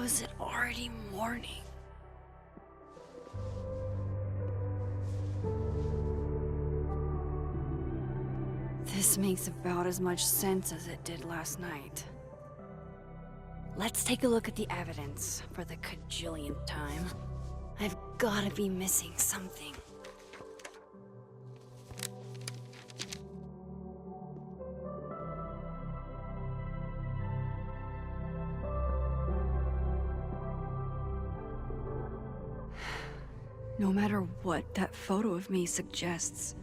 is it already morning? This makes about as much sense as it did last night. Let's take a look at the evidence for the cajillionth time. I've gotta be missing something. No matter what that photo of me suggests,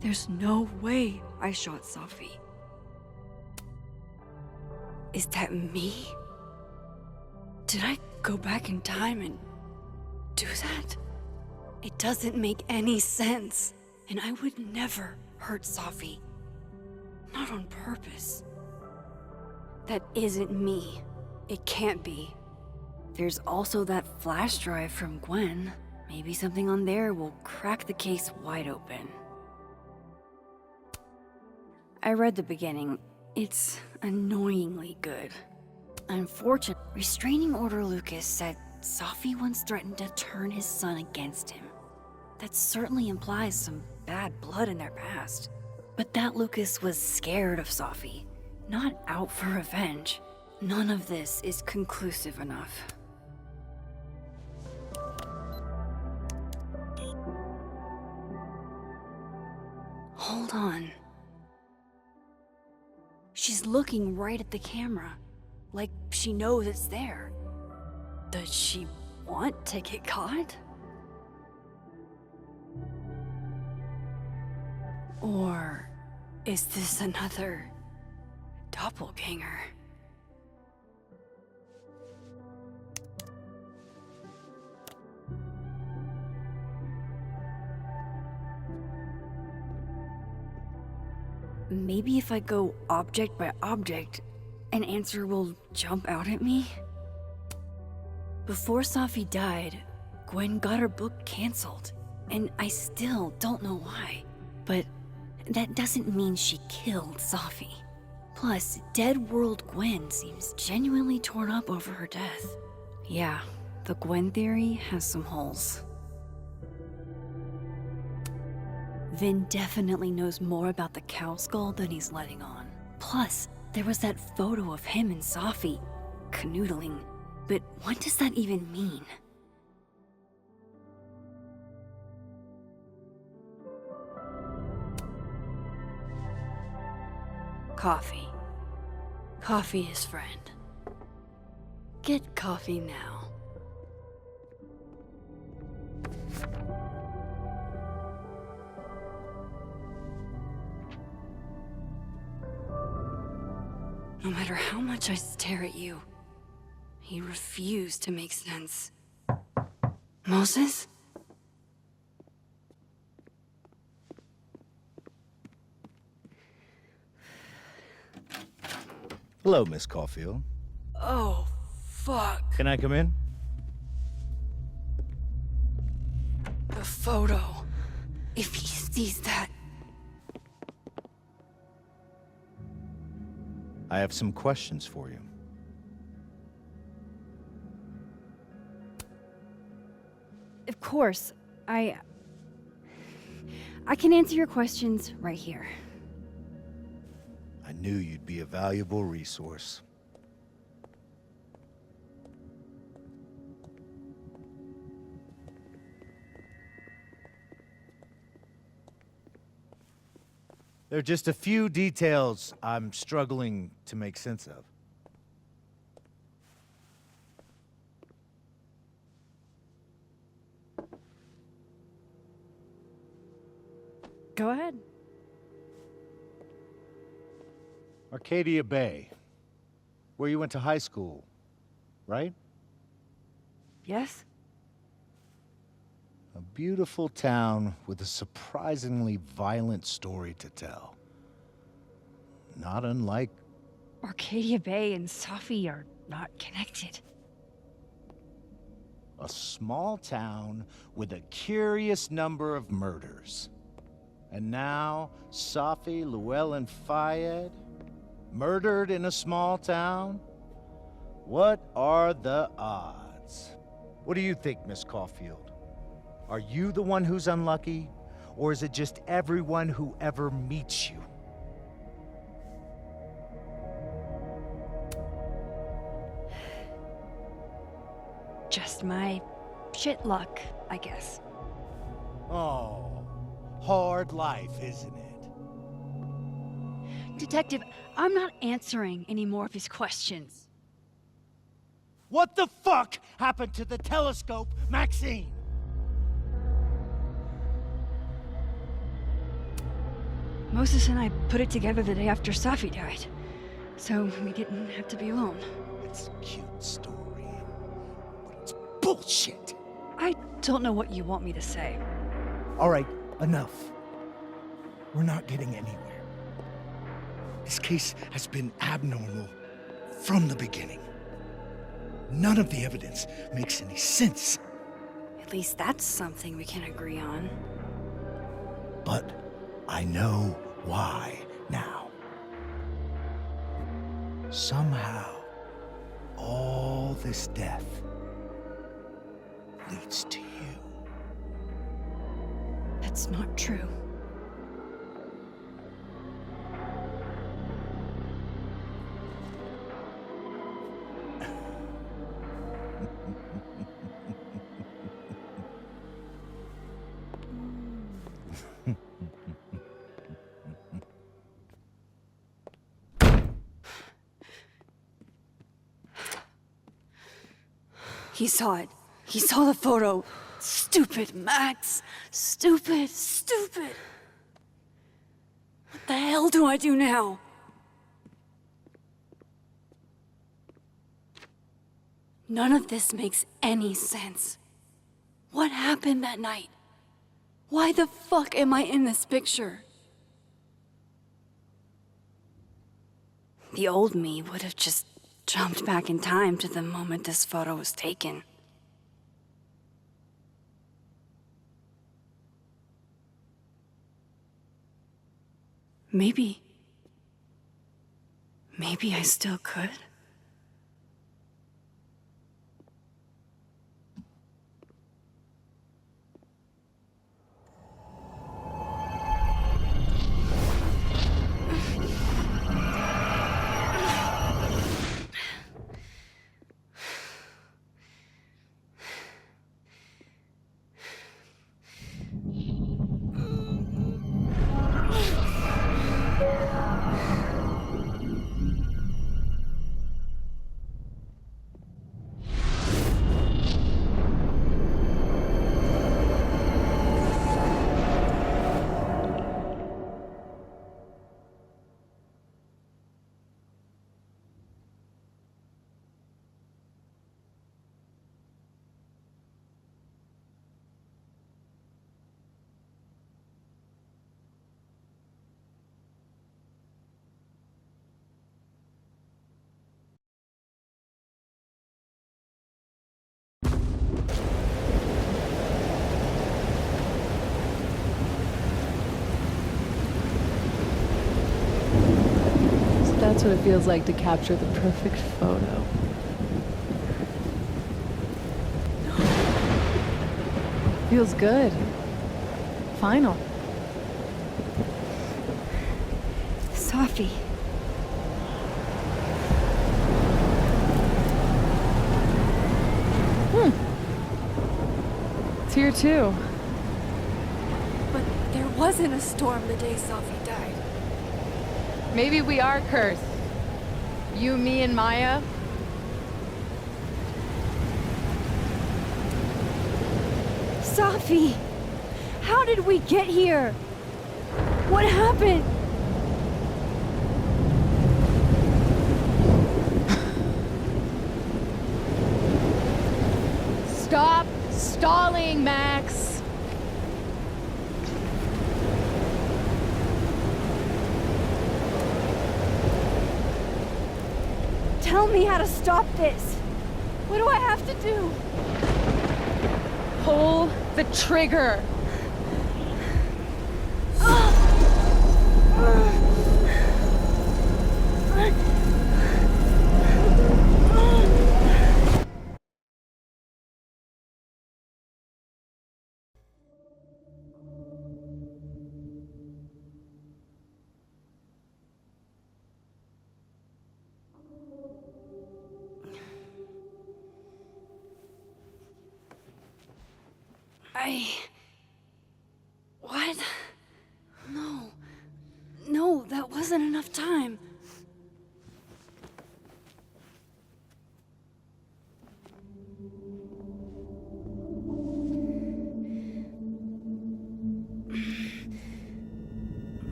there's no way I shot Safi. Is that me? Did I go back in time and do that? It doesn't make any sense, and I would never hurt Safi. Not on purpose. That isn't me. It can't be. There's also that flash drive from Gwen. Maybe something on there will crack the case wide open. I read the beginning. It's annoyingly good. Unfortunately, Restraining Order Lucas said Safi once threatened to turn his son against him. That certainly implies some bad blood in their past. But that Lucas was scared of Safi, not out for revenge. None of this is conclusive enough. Hold on. She's looking right at the camera, like she knows it's there. Does she want to get caught? Or is this another doppelganger? Maybe if I go object by object, an answer will jump out at me? Before Safi died, Gwen got her book canceled, and I still don't know why. But that doesn't mean she killed Safi. Plus, Dead World Gwen seems genuinely torn up over her death. Yeah, the Gwen theory has some holes. Vin definitely knows more about the cow skull than he's letting on. Plus, there was that photo of him and Safi canoodling. But what does that even mean? Coffee. Coffee is friend. Get coffee now. No matter how much I stare at you, he refused to make sense. Moses? Hello, Miss Caulfield. Oh, fuck. Can I come in? The photo. If he sees that... I have some questions for you. Of course, I can answer your questions right here. I knew you'd be a valuable resource. There are just a few details I'm struggling to make sense of. Go ahead. Arcadia Bay, where you went to high school, right? Yes? A beautiful town with a surprisingly violent story to tell. Not unlike... Arcadia Bay and Safi are not connected. a small town with a curious number of murders. And now, Safi, Llewellyn Fayed, murdered in a small town? What are the odds? What do you think, Miss Caulfield? Are you the one who's unlucky? Or is it just everyone who ever meets you? Just my shit luck, I guess. Oh, hard life, isn't it? Detective, I'm not answering any more of his questions. What the fuck happened to the telescope, Maxine? Moses and I put it together the day after Safi died, so we didn't have to be alone. It's a cute story, but it's bullshit. I don't know what you want me to say. All right, enough. We're not getting anywhere. This case has been abnormal from the beginning. None of the evidence makes any sense. At least that's something we can agree on. But I know why now. Somehow, all this death leads to you. That's not true. He saw it. He saw the photo. Stupid, Max. Stupid, stupid. What the hell do I do now? None of this makes any sense. What happened that night? Why the fuck am I in this picture? The old me would have just jumped back in time to the moment this photo was taken. Maybe I still could. That's what it feels like to capture the perfect photo. Feels good. Final. Safi. It's here too. But there wasn't a storm the day Safi died. Maybe we are cursed. You, me, and Maya. Safi! How did we get here? What happened? Stop stalling, Max. Tell me how to stop this. What do I have to do? Pull the trigger. What? No. No, that wasn't enough time.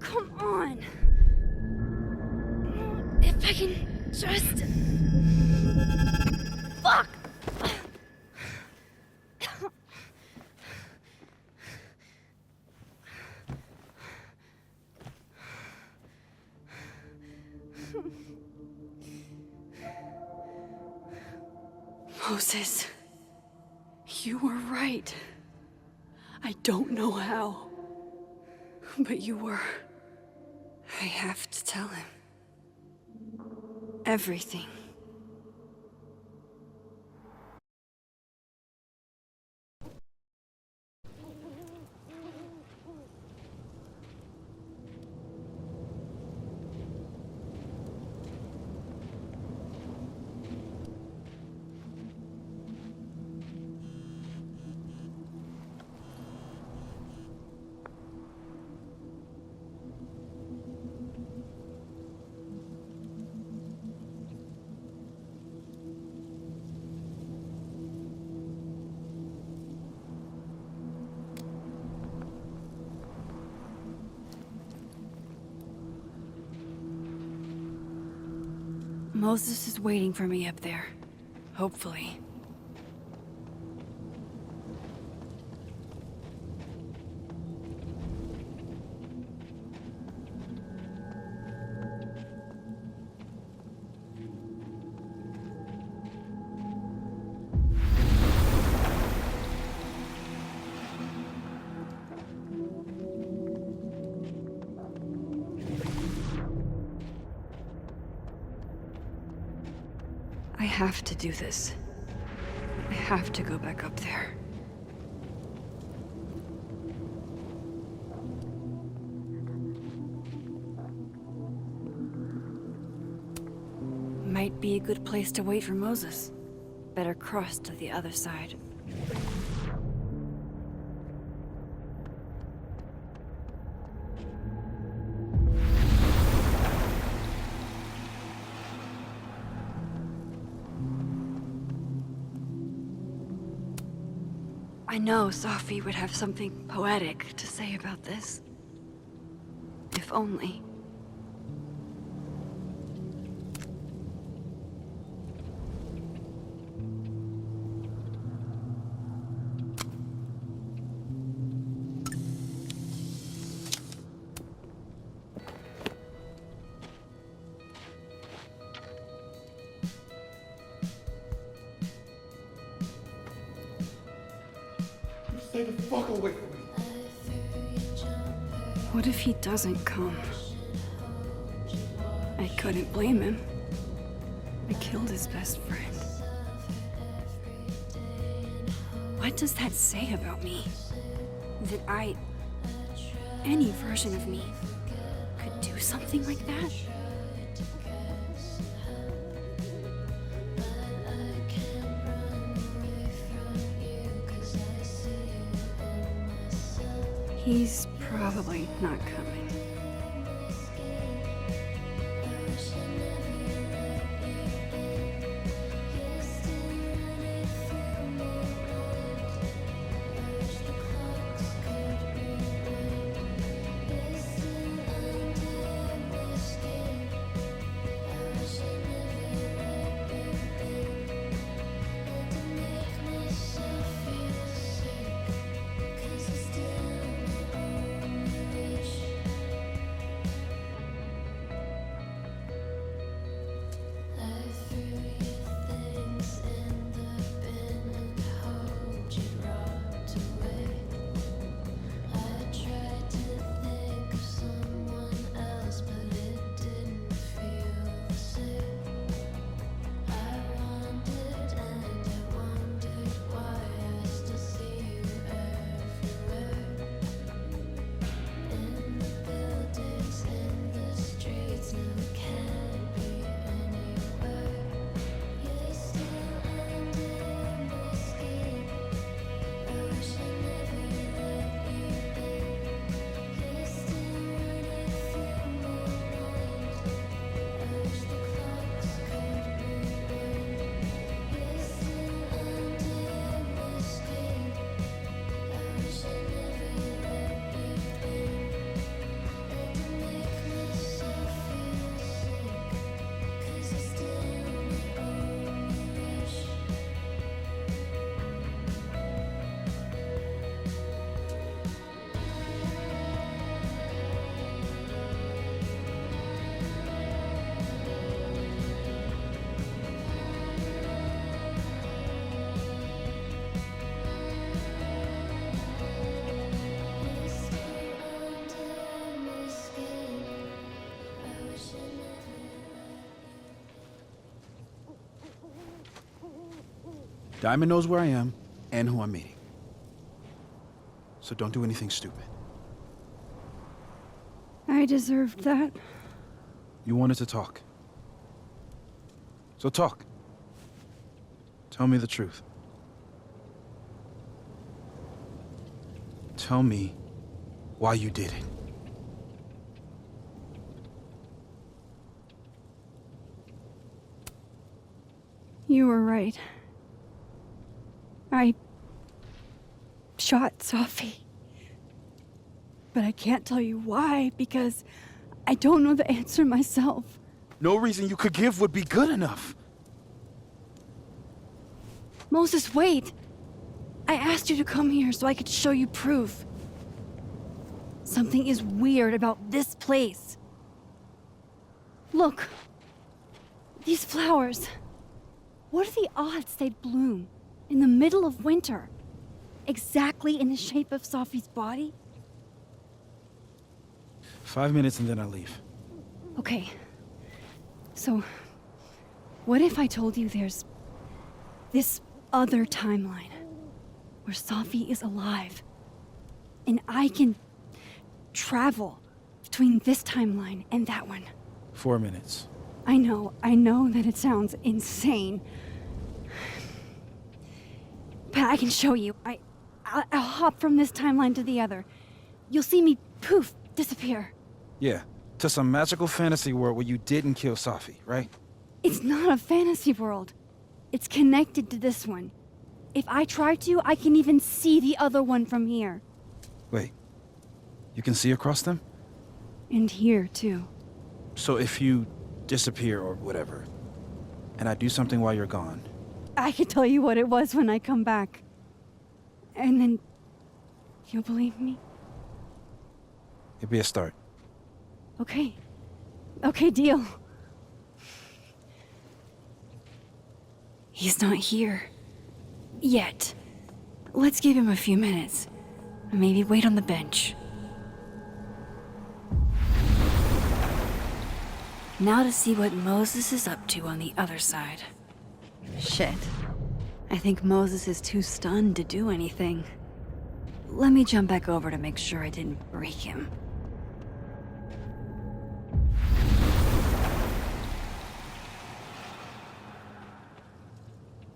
Come on. If I can just... Fuck! Moses, you were right. I don't know how, but you were. I have to tell him. Everything. Moses is waiting for me up there. Hopefully. I have to do this. I have to go back up there. Might be a good place to wait for Moses. Better cross to the other side. I know Sophie would have something poetic to say about this. If only. Stay the fuck away from me. What if he doesn't come? I couldn't blame him. I killed his best friend. What does that say about me? That any version of me, could do something like that? He's probably not coming. Diamond knows where I am and who I'm meeting. So don't do anything stupid. I deserved that. You wanted to talk. So talk. Tell me the truth. Tell me why you did it. You were right. I shot Sophie. But I can't tell you why, because I don't know the answer myself. No reason you could give would be good enough. Moses, wait! I asked you to come here so I could show you proof. Something is weird about this place. Look. These flowers. What are the odds they'd bloom in the middle of winter? Exactly in the shape of Sophie's body? 5 minutes and then I leave. Okay. So, what if I told you there's this other timeline where Sophie is alive and I can travel between this timeline and that one? 4 minutes. I know that it sounds insane. But I can show you. I'll hop from this timeline to the other. You'll see me, poof, disappear. Yeah, to some magical fantasy world where you didn't kill Sophie, right? It's not a fantasy world. It's connected to this one. If I try to, I can even see the other one from here. Wait, you can see across them? And here, too. So if you disappear or whatever, and I do something while you're gone, I can tell you what it was when I come back. And then you'll believe me? it'd be a start. Okay. Okay, deal. He's not here. Yet. Let's give him a few minutes. Maybe wait on the bench. Now to see what Moses is up to on the other side. Shit. I think Moses is too stunned to do anything. Let me jump back over to make sure I didn't break him.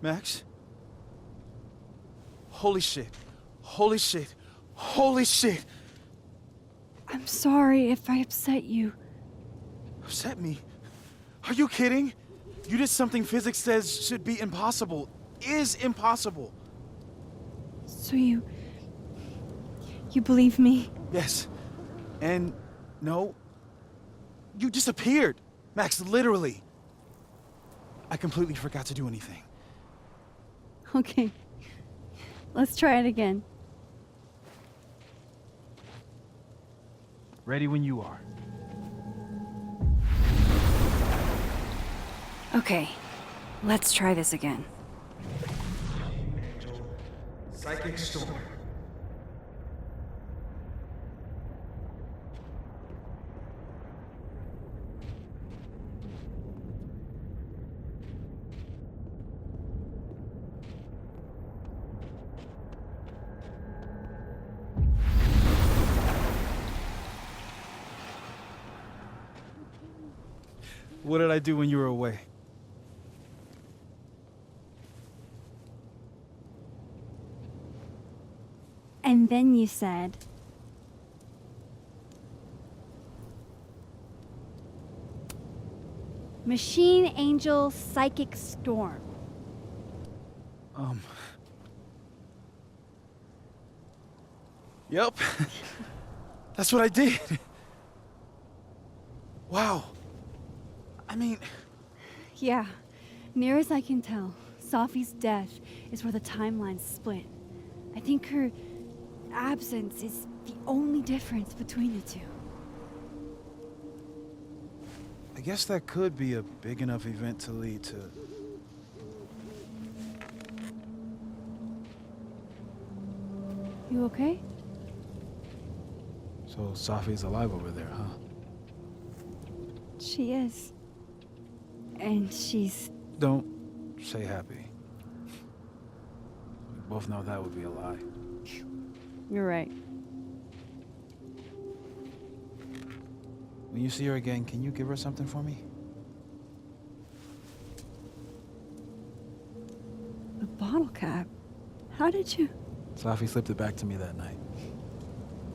Max? Holy shit. Holy shit. Holy shit. I'm sorry if I upset you. Upset me? Are you kidding? You did something physics says should be impossible. Is impossible. So you believe me? Yes. And no. You disappeared. Max, literally. I completely forgot to do anything. Okay. Let's try it again. Ready when you are. Okay. Let's try this again. Psychic storm. What did I do when you were away? And then you said... Machine Angel Psychic Storm. Yep. That's what I did. Wow. I mean... Yeah. Near as I can tell, Sophie's death is where the timelines split. I think her absence is the only difference between the two. I guess that could be a big enough event to lead to... You okay? So Sophie's alive over there, huh? She is. And she's... Don't say happy. both know that would be a lie. You're right. When you see her again, can you give her something for me? A bottle cap? How did you? Safi slipped it back to me that night.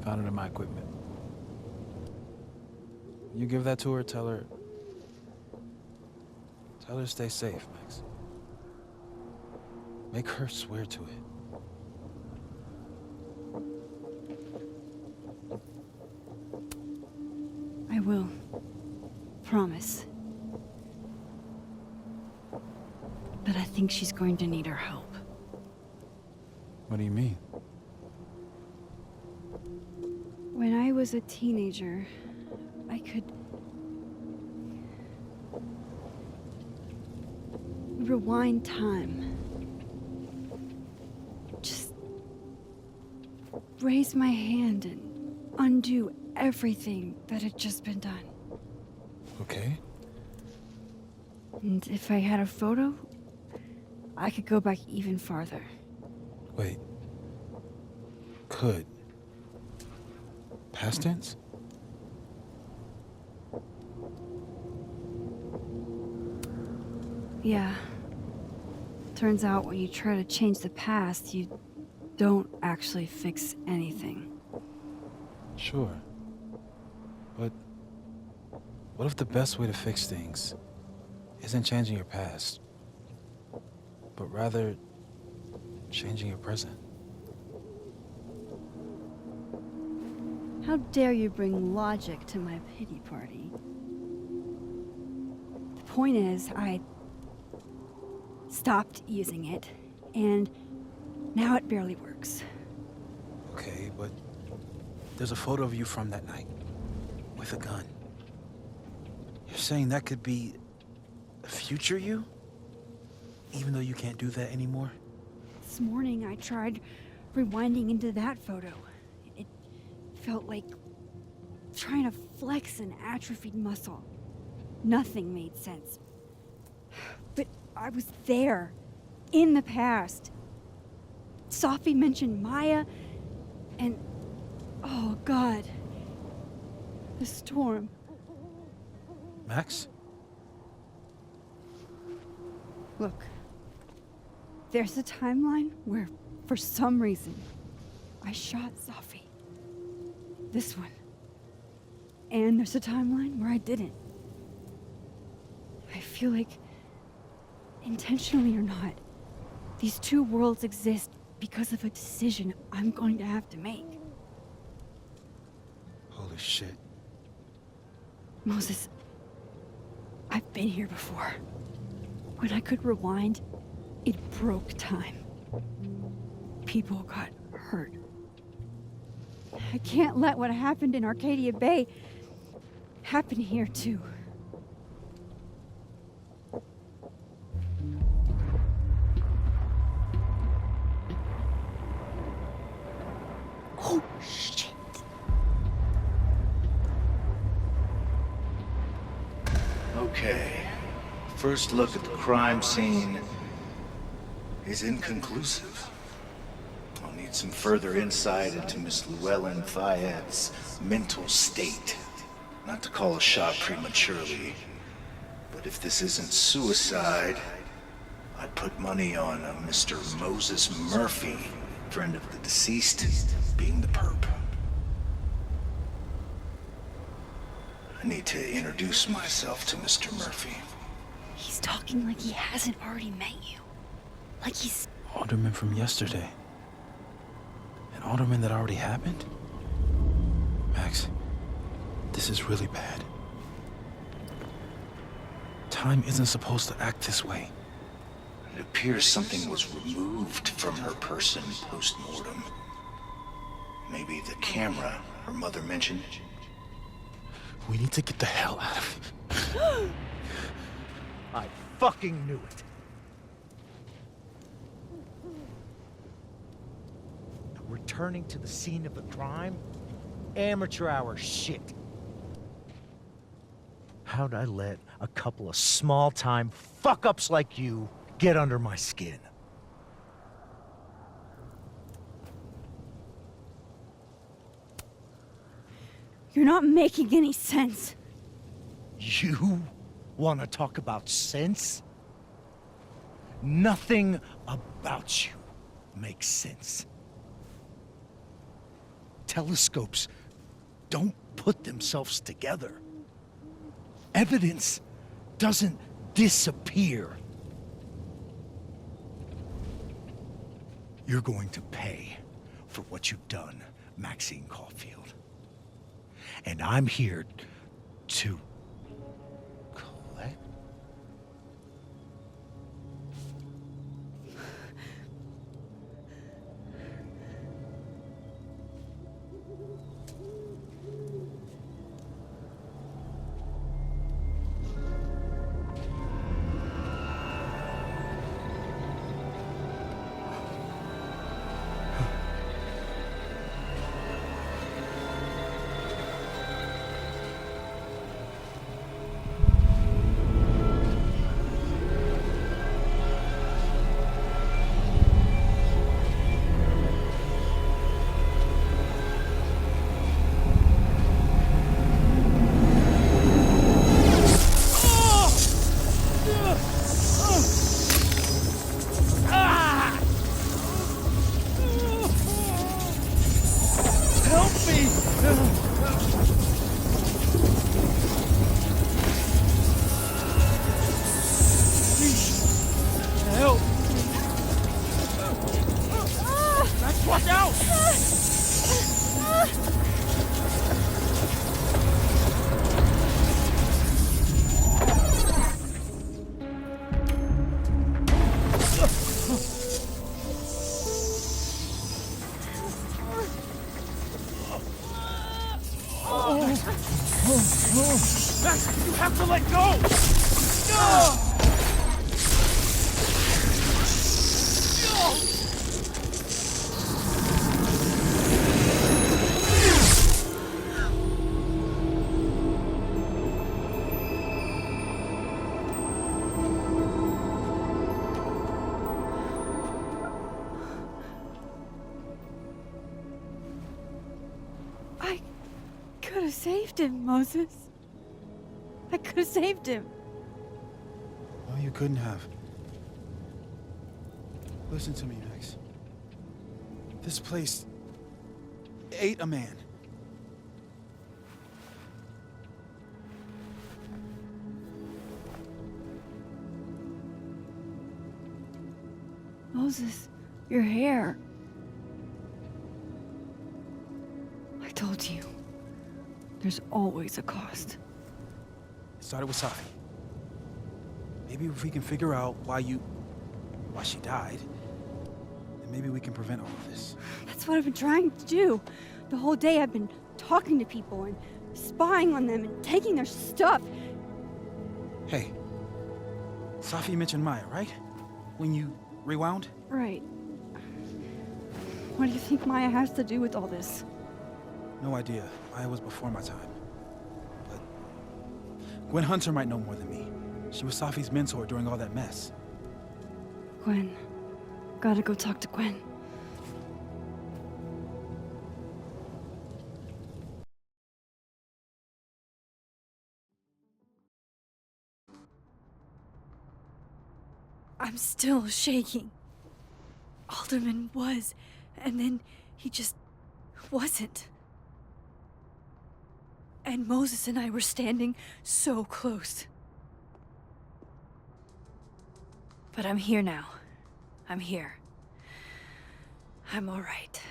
Found it in my equipment. You give that to her, tell her to stay safe, Max. Make her swear to it. I will. Promise. But I think she's going to need our help. What do you mean? When I was a teenager, I could rewind time. Just raise my hand and undo everything that had just been done. Okay. And if I had a photo, I could go back even farther. Wait. Could. Past tense? Yeah. Turns out when you try to change the past, you don't actually fix anything. Sure. But what if the best way to fix things isn't changing your past, but rather changing your present? How dare you bring logic to my pity party? The point is, I stopped using it, and now it barely works. Okay, but there's a photo of you from that night with a gun. You're saying that could be a future you? Even though you can't do that anymore? This morning I tried rewinding into that photo. It felt like trying to flex an atrophied muscle. Nothing made sense. But I was there, in the past. Safi mentioned Maya, and oh God, the storm. Max? Look, there's a timeline where, for some reason, I shot Safi. This one. And there's a timeline where I didn't. I feel like, intentionally or not, these two worlds exist because of a decision I'm going to have to make. Holy shit. Moses, I've been here before. When I could rewind, it broke time. People got hurt. I can't let what happened in Arcadia Bay happen here too. Oh, shit. Okay. First look at the crime scene is inconclusive. I'll need some further insight into Miss Llewellyn Fayette's mental state. Not to call a shot prematurely, but if this isn't suicide, I'd put money on a Mr. Moses Murphy, friend of the deceased, being the perp. I need to introduce myself to Mr. Murphy. He's talking like he hasn't already met you. Like he's... Alderman from yesterday. An alderman that already happened? Max, this is really bad. Time isn't supposed to act this way. It appears something was removed from her person post-mortem. Maybe the camera her mother mentioned. We need to get the hell out of here. I fucking knew it. Returning to the scene of the crime? Amateur hour shit. How'd I let a couple of small-time fuck-ups like you get under my skin? not making any sense. You want to talk about sense? Nothing about you makes sense. Telescopes don't put themselves together. Evidence doesn't disappear. You're going to pay for what you've done, Maxine Caulfield. And I'm here to collect. Help me! Please, help! Max, watch out! Max, you have to let go! I could have saved him, Moses. I could have saved him. No, you couldn't have. Listen to me, Max. This place ate a man. Moses, your hair. I told you. There's always a cost. It started with Safi. Maybe if we can figure out why she died, then maybe we can prevent all of this. That's what I've been trying to do. The whole day I've been talking to people and spying on them and taking their stuff. Hey, Safi mentioned Maya, right? When you rewound? Right. What do you think Maya has to do with all this? No idea. Maya was before my time. But Gwen Hunter might know more than me. She was Safi's mentor during all that mess. Gwen. Gotta go talk to Gwen. I'm still shaking. Alderman was, and then he just wasn't. And Moses and I were standing so close. But I'm here now. I'm here. I'm all right.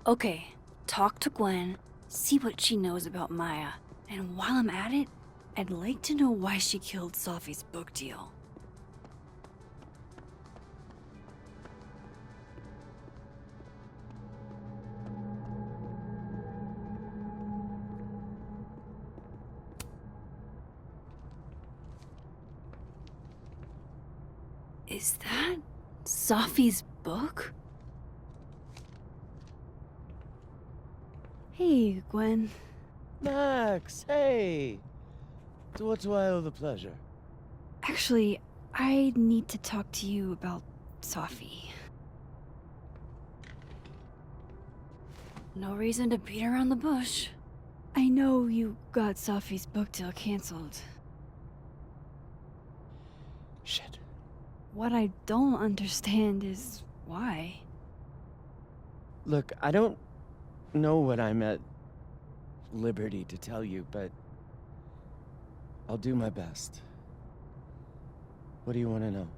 Okay, talk to Gwen, see what she knows about Maya. And while I'm at it, I'd like to know why she killed Safi's book deal. Is that Safi's book? Hey, Gwen. Max, hey! To what do I owe the pleasure? Actually, I need to talk to you about Sophie. No reason to beat around the bush. I know you got Sophie's book deal canceled. Shit. What I don't understand is why. Look, I don't know what I'm at liberty to tell you, but I'll do my best. What do you want to know?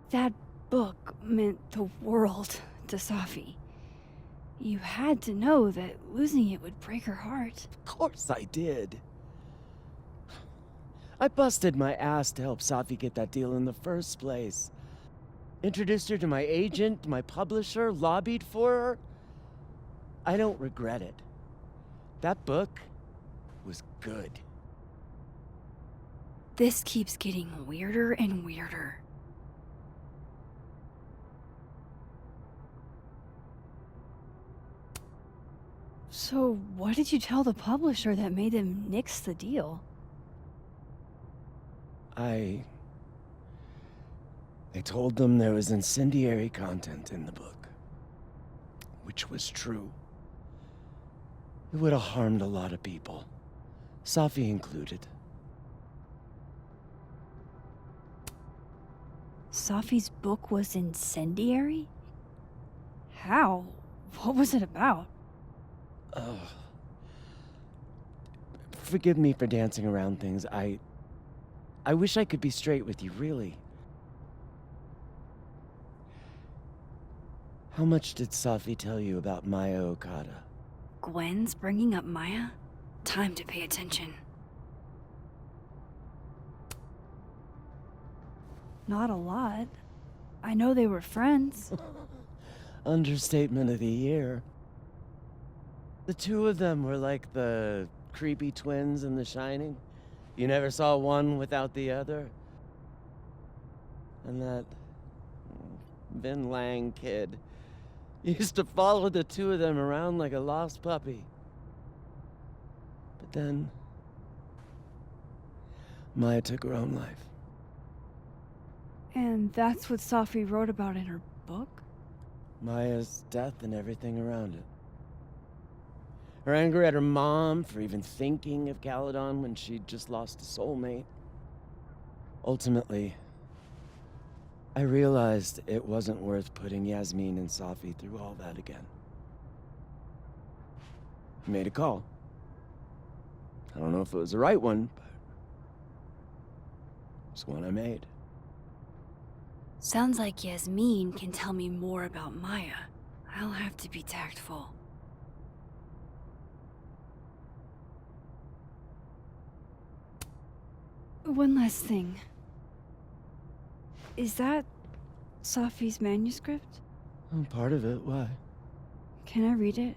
That book meant the world to Sophie. You had to know that losing it would break her heart. Of course I did. I busted my ass to help Safi get that deal in the first place. Introduced her to my agent, my publisher, lobbied for her. I don't regret it. That book was good. This keeps getting weirder and weirder. So, what did you tell the publisher that made them nix the deal? I told them there was incendiary content in the book, which was true. It would have harmed a lot of people, Safi included. Sophie's book was incendiary? How? What was it about? Forgive me for dancing around things. I wish I could be straight with you, really. How much did Safi tell you about Maya Okada? Gwen's bringing up Maya? Time to pay attention. Not a lot. I know they were friends. Understatement of the year. The two of them were like the creepy twins in The Shining. You never saw one without the other. And that Vin Lang kid used to follow the two of them around like a lost puppy. But then Maya took her own life. And that's what Sophie wrote about in her book? Maya's death and everything around it. Her anger at her mom for even thinking of Caledon when she'd just lost a soulmate. Ultimately, I realized it wasn't worth putting Yasmin and Safi through all that again. I made a call. I don't know if it was the right one, but it's one I made. Sounds like Yasmin can tell me more about Maya. I'll have to be tactful. One last thing. Is that Sophie's manuscript? Part of it, why? Can I read it?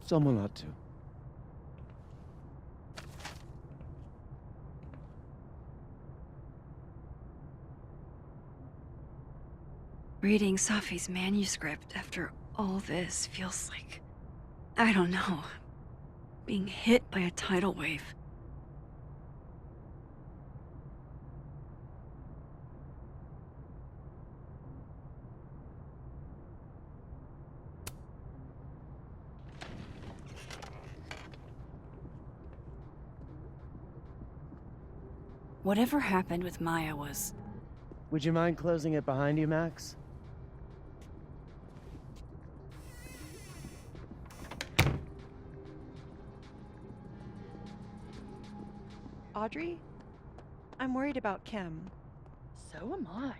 Someone ought to. Reading Sophie's manuscript after all this feels like, I don't know, being hit by a tidal wave. Whatever happened with Maya was... Would you mind closing it behind you, Max? Audrey? I'm worried about Kim. So am I.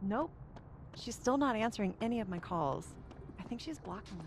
Nope. She's still not answering any of my calls. I think she's blocking them.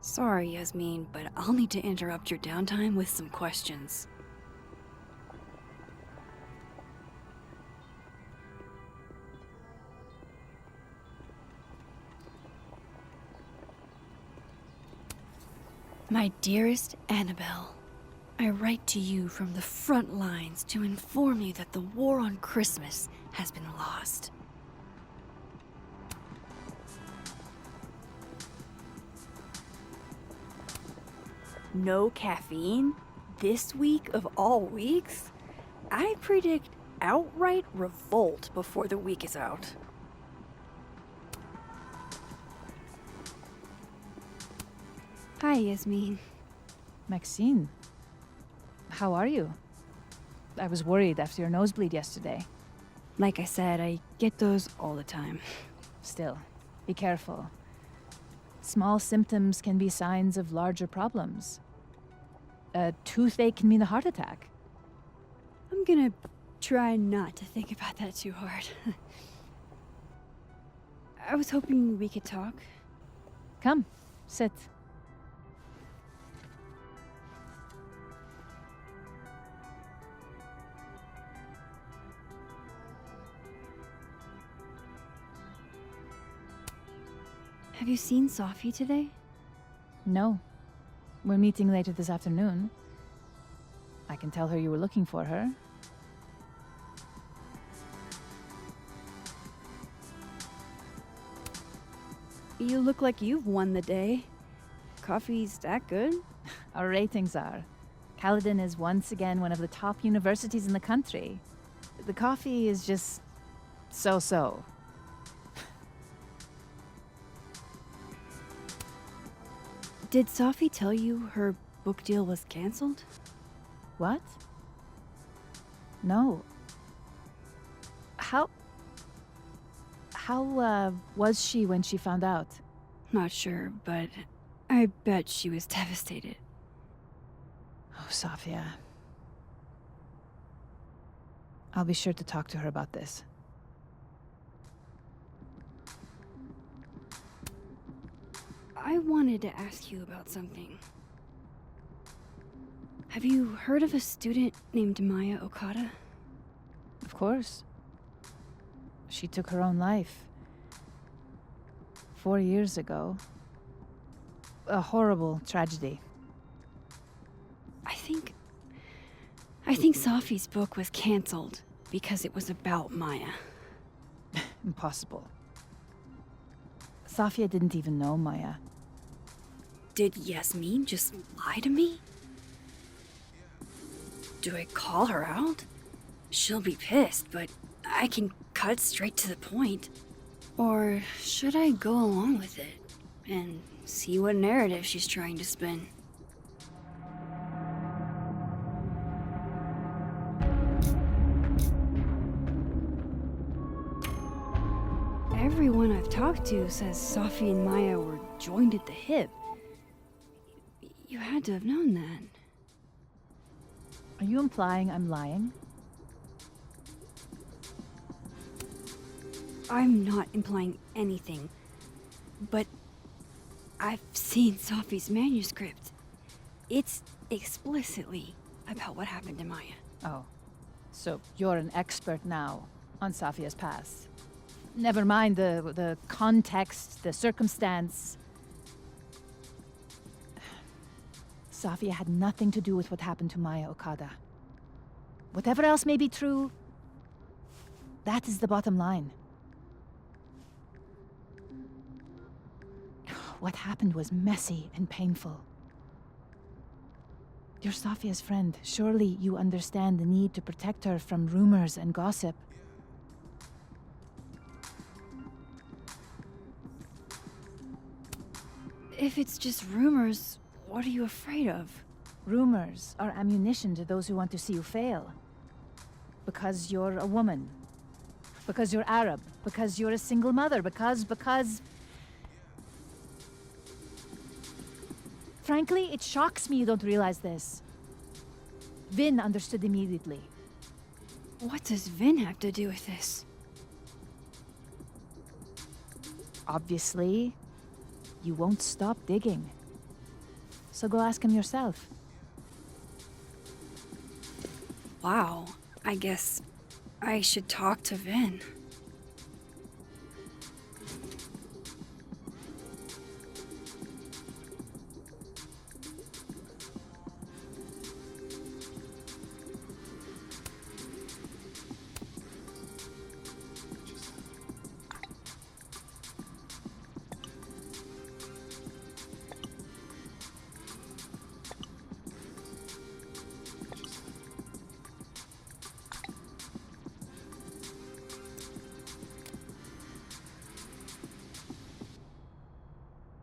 Sorry, Yasmin, but I'll need to interrupt your downtime with some questions. My dearest Annabelle, I write to you from the front lines to inform you that the war on Christmas has been lost. No caffeine? This week of all weeks? I predict outright revolt before the week is out. Hi, Yasmin. Maxine, how are you? I was worried after your nosebleed yesterday. Like I said, I get those all the time. Still, be careful. Small symptoms can be signs of larger problems. A toothache can mean a heart attack. I'm gonna try not to think about that too hard. I was hoping we could talk. Come, sit. Have you seen Sophie today? No. We're meeting later this afternoon. I can tell her you were looking for her. You look like you've won the day. Coffee's that good? Our ratings are. Caledon is once again one of the top universities in the country. The coffee is just so-so. Did Sophie tell you her book deal was canceled? What? No. How was she when she found out? Not sure, but I bet she was devastated. Oh, Sophia. I'll be sure to talk to her about this. I wanted to ask you about something. Have you heard of a student named Maya Okada? Of course. She took her own life. 4 years ago. A horrible tragedy. I think Sophie's book was canceled because it was about Maya. Impossible. Sophia didn't even know Maya. Did Yasmin just lie to me? Do I call her out? She'll be pissed, but I can cut straight to the point. Or should I go along with it and see what narrative she's trying to spin? Everyone I've talked to says Sophie and Maya were joined at the hip. You had to have known that. Are you implying I'm lying? I'm not implying anything, but I've seen Sophie's manuscript. It's explicitly about what happened to Maya. Oh. So you're an expert now on Sophia's past. Never mind the context, the circumstance. Sophia had nothing to do with what happened to Maya Okada. Whatever else may be true, that is the bottom line. What happened was messy and painful. You're Sophia's friend. Surely you understand the need to protect her from rumors and gossip. If it's just rumors, what are you afraid of? Rumors are ammunition to those who want to see you fail. Because you're a woman. Because you're Arab. Because you're a single mother. Because... Frankly, it shocks me you don't realize this. Vin understood immediately. What does Vin have to do with this? Obviously, you won't stop digging. so go ask him yourself. Wow, I guess I should talk to Vin.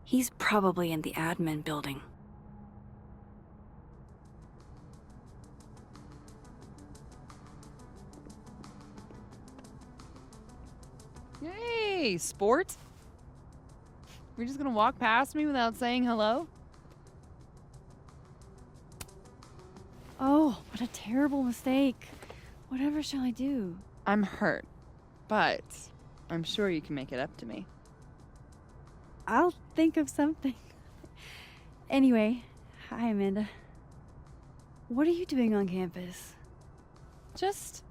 He's probably in the admin building. Hey, sport. You're just gonna walk past me without saying hello? Oh, what a terrible mistake. Whatever shall I do? I'm hurt, but I'm sure you can make it up to me. I'll think of something. Anyway, hi Amanda. What are you doing on campus? Just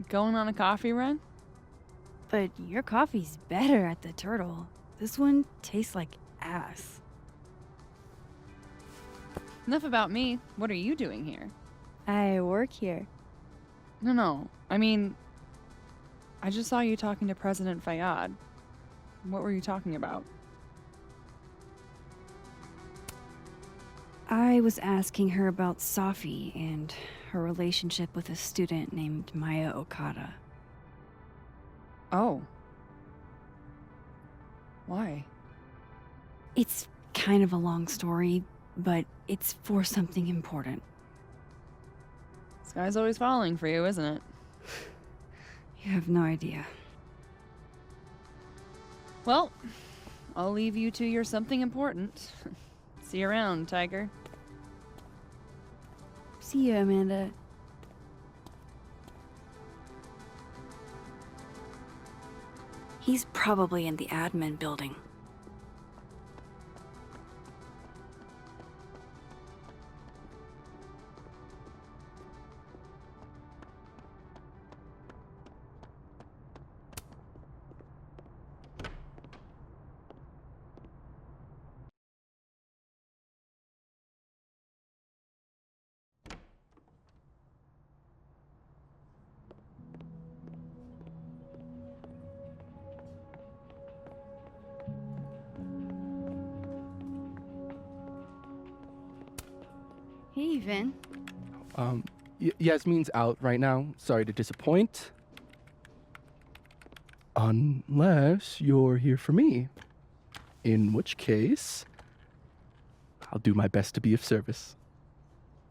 going on a coffee run? But your coffee's better at the Turtle. This one tastes like ass. Enough about me. What are you doing here? I work here. No. I mean, I just saw you talking to President Fayyad. What were you talking about? I was asking her about Safi and her relationship with a student named Maya Okada. Oh. Why? It's kind of a long story, but it's for something important. This guy's always falling for you, isn't it? You have no idea. Well, I'll leave you to your something important. See you around, Tiger. See you, Amanda. He's probably in the admin building. Hey, Vin. Yasmin's out right now. Sorry to disappoint. Unless you're here for me. In which case, I'll do my best to be of service.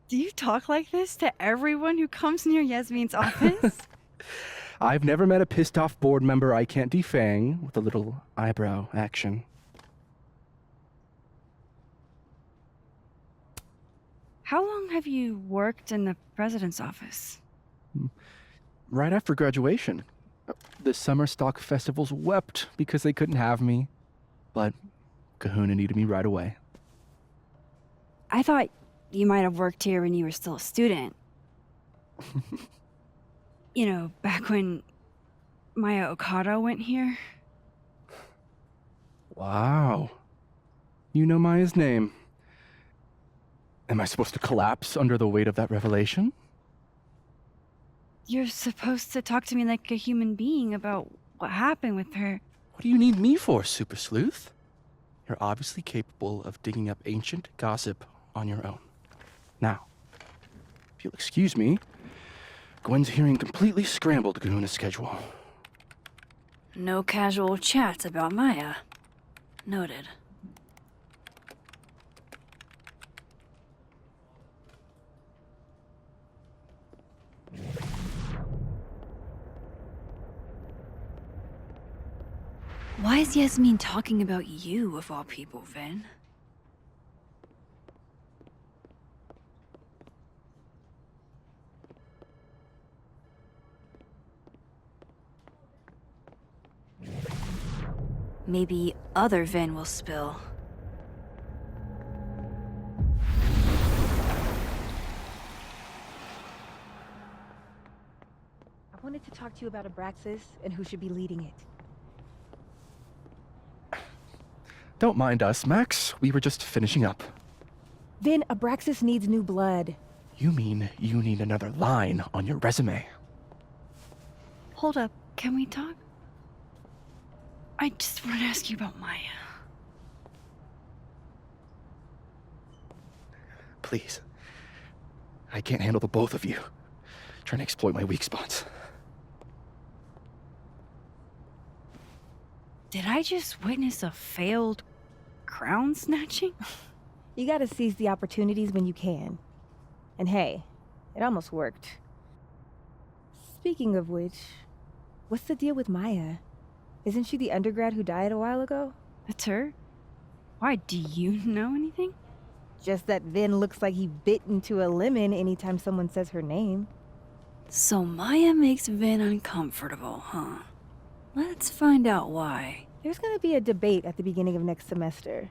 Do you talk like this to everyone who comes near Yasmin's office? I've never met a pissed off board member I can't defang with a little eyebrow action. How long have you worked in the president's office? Right after graduation. The summer stock festivals wept because they couldn't have me. But Kahuna needed me right away. I thought you might have worked here when you were still a student. You know, back when Maya Okada went here. Wow. You know Maya's name. Am I supposed to collapse under the weight of that revelation? You're supposed to talk to me like a human being about what happened with her. What do you need me for, Super Sleuth? You're obviously capable of digging up ancient gossip on your own. Now, if you'll excuse me, Gwen's hearing completely scrambled Kahuna's schedule. No casual chats about Maya. Noted. Why is Yasmin talking about you, of all people, Vin? Maybe other Vin will spill. to talk to you about Abraxas and who should be leading it. Don't mind us, Max. We were just finishing up. Then Abraxas needs new blood. You mean you need another line on your resume? Hold up, can we talk? I just want to ask you about Maya. Please. I can't handle the both of you trying to exploit my weak spots. Did I just witness a failed crown snatching? You gotta seize the opportunities when you can. And hey, it almost worked. Speaking of which, what's the deal with Maya? Isn't she the undergrad who died a while ago? That's her? Why, do you know anything? Just that Vin looks like he bit into a lemon anytime someone says her name. So Maya makes Vin uncomfortable, huh? Let's find out why. There's gonna be a debate at the beginning of next semester.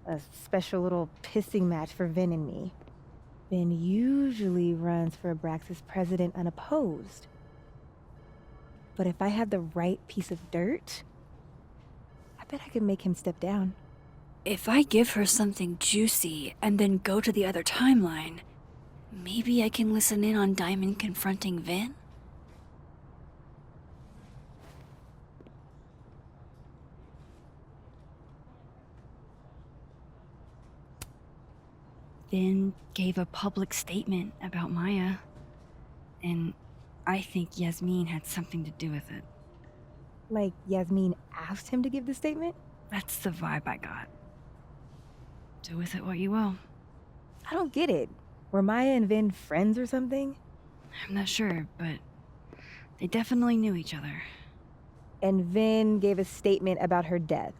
A special little pissing match for Vin and me. Vin usually runs for Abraxas president unopposed. But if I had the right piece of dirt, I bet I could make him step down. If I give her something juicy and then go to the other timeline, maybe I can listen in on Diamond confronting Vin? Vin gave a public statement about Maya, and I think Yasmin had something to do with it. Like Yasmin asked him to give the statement? That's the vibe I got. Do with it what you will. I don't get it. Were Maya and Vin friends or something? I'm not sure, but they definitely knew each other. And Vin gave a statement about her death.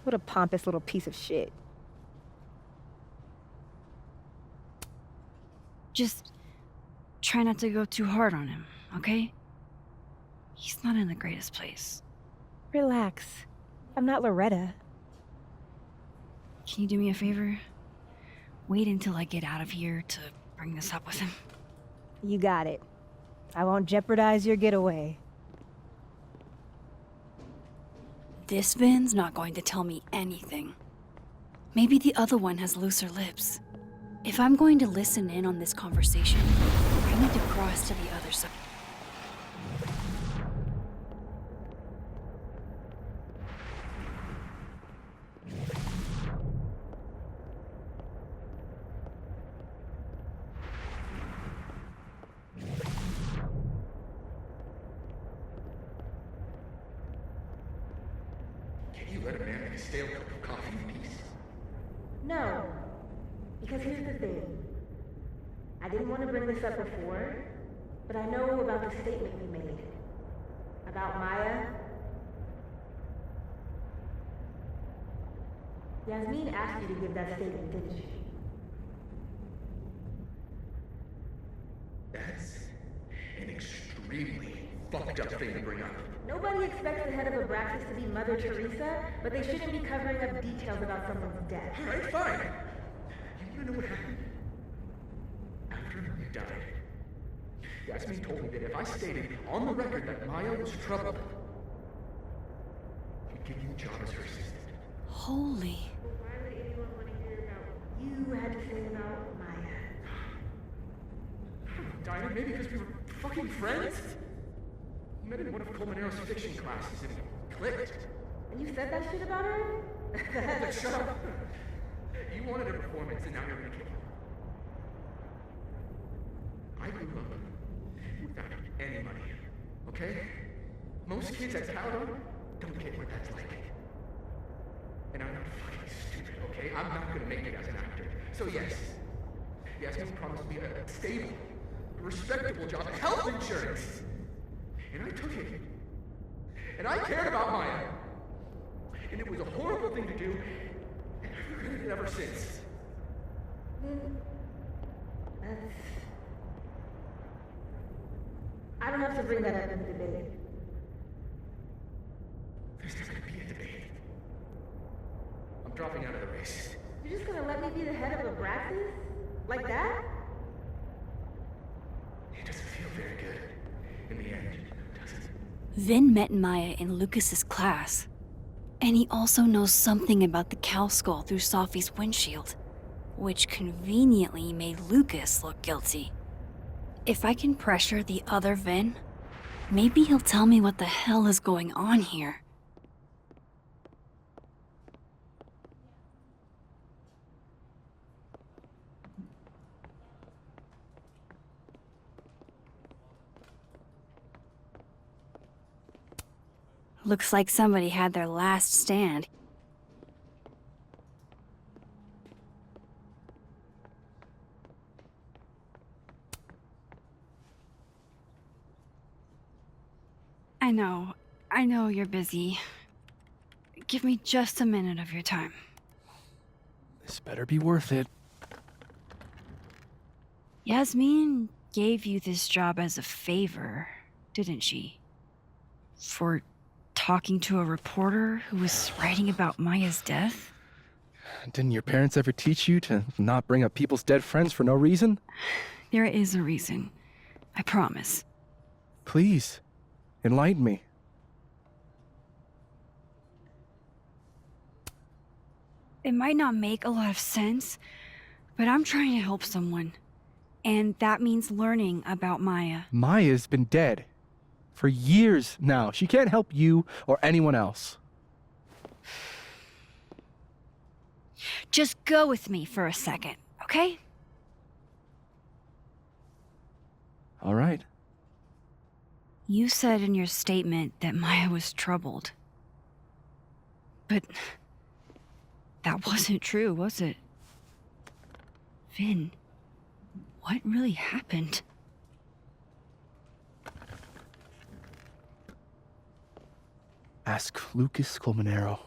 What a pompous little piece of shit. Just try not to go too hard on him, okay? He's not in the greatest place. Relax. I'm not Loretta. Can you do me a favor? Wait until I get out of here to bring this up with him. You got it. I won't jeopardize your getaway. This Vin's not going to tell me anything. Maybe the other one has looser lips. If I'm going to listen in on this conversation, I need to cross to the other side. Can you let a man make a stale cup of coffee in peace? No. Because here's the thing. I didn't want to bring this up before, but I know about the statement you made. About Maya. Yasmin asked you to give that statement, didn't she? That's an extremely fucked up thing to bring up. Nobody expects the head of Abraxas to be Mother Teresa, but they shouldn't be covering up details about someone's death. Alright, fine. You know what happened? After Maya died, Yasmin told me that if I stated on the record that Maya was troubled, he'd give you a job as her assistant. Holy. Why would anyone want to hear about what you had to say about Maya? Diamond, maybe because we were fucking friends? We met in one of Colmenaro's fiction classes and it clicked. And you said that shit about her? Shut up. You wanted a performance and now you're gonna kill her. I grew up without any money, okay? Most kids at Paladon don't get what that's like. And I'm not fucking stupid, okay? I'm not gonna make it as an actor. So yes, Yasmin promised me a stable, respectable job, health insurance. And I took it. And I cared about Maya. And it was a horrible thing to do, and I've regretted it ever since. I don't have to bring that up in the debate. There's not gonna be a debate. I'm dropping out of the race. You're just gonna let me be the head of Abraxas? Like that? It doesn't feel very good. And Vin met Maya in Lucas's class. And he also knows something about the cow skull through Sophie's windshield, which conveniently made Lucas look guilty. If I can pressure the other Vin, maybe he'll tell me what the hell is going on here. Looks like somebody had their last stand. I know you're busy. Give me just a minute of your time. This better be worth it. Yasmin gave you this job as a favor, didn't she? For talking to a reporter who was writing about Maya's death? Didn't your parents ever teach you to not bring up people's dead friends for no reason? There is a reason. I promise. Please, enlighten me. It might not make a lot of sense, but I'm trying to help someone. And that means learning about Maya. Maya's been dead for years now. She can't help you or anyone else. Just go with me for a second, okay? All right. You said in your statement that Maya was troubled. But that wasn't true, was it? Vin, what really happened? Ask Lucas Colmenero.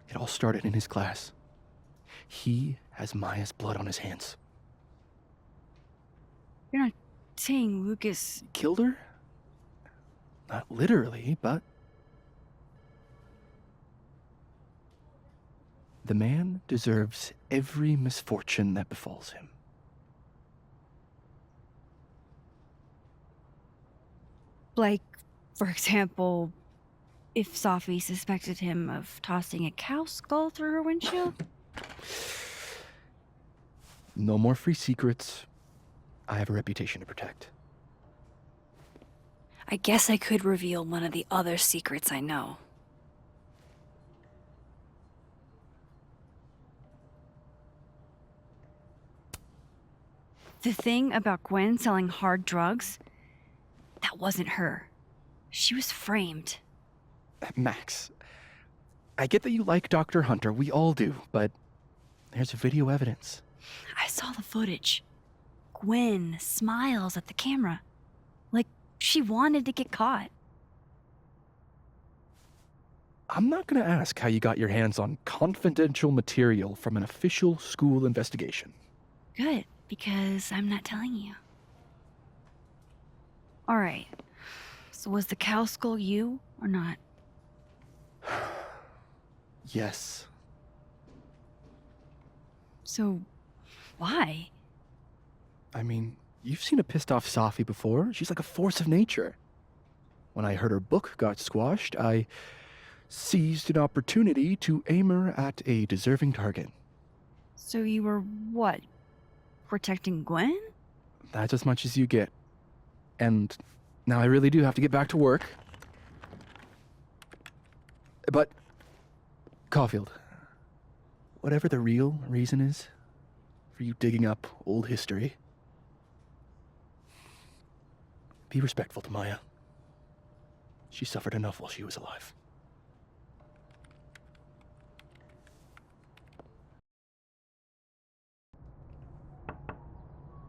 It all started in his class. He has Maya's blood on his hands. You're not saying Lucas Killed her? Not literally, but... The man deserves every misfortune that befalls him. Like, for example, if Sophie suspected him of tossing a cow skull through her windshield? No more free secrets. I have a reputation to protect. I guess I could reveal one of the other secrets I know. The thing about Gwen selling hard drugs, that wasn't her. She was framed. Max, I get that you like Dr. Hunter, we all do, but there's video evidence. I saw the footage. Gwen smiles at the camera, like she wanted to get caught. I'm not gonna ask how you got your hands on confidential material from an official school investigation. Good, because I'm not telling you. All right, so was the cow skull you or not? Yes. So, why? I mean, you've seen a pissed off Sophie before. She's like a force of nature. When I heard her book got squashed, I seized an opportunity to aim her at a deserving target. So you were, what, protecting Gwen? That's as much as you get. And now I really do have to get back to work. But, Caulfield, whatever the real reason is for you digging up old history, be respectful to Maya. She suffered enough while she was alive.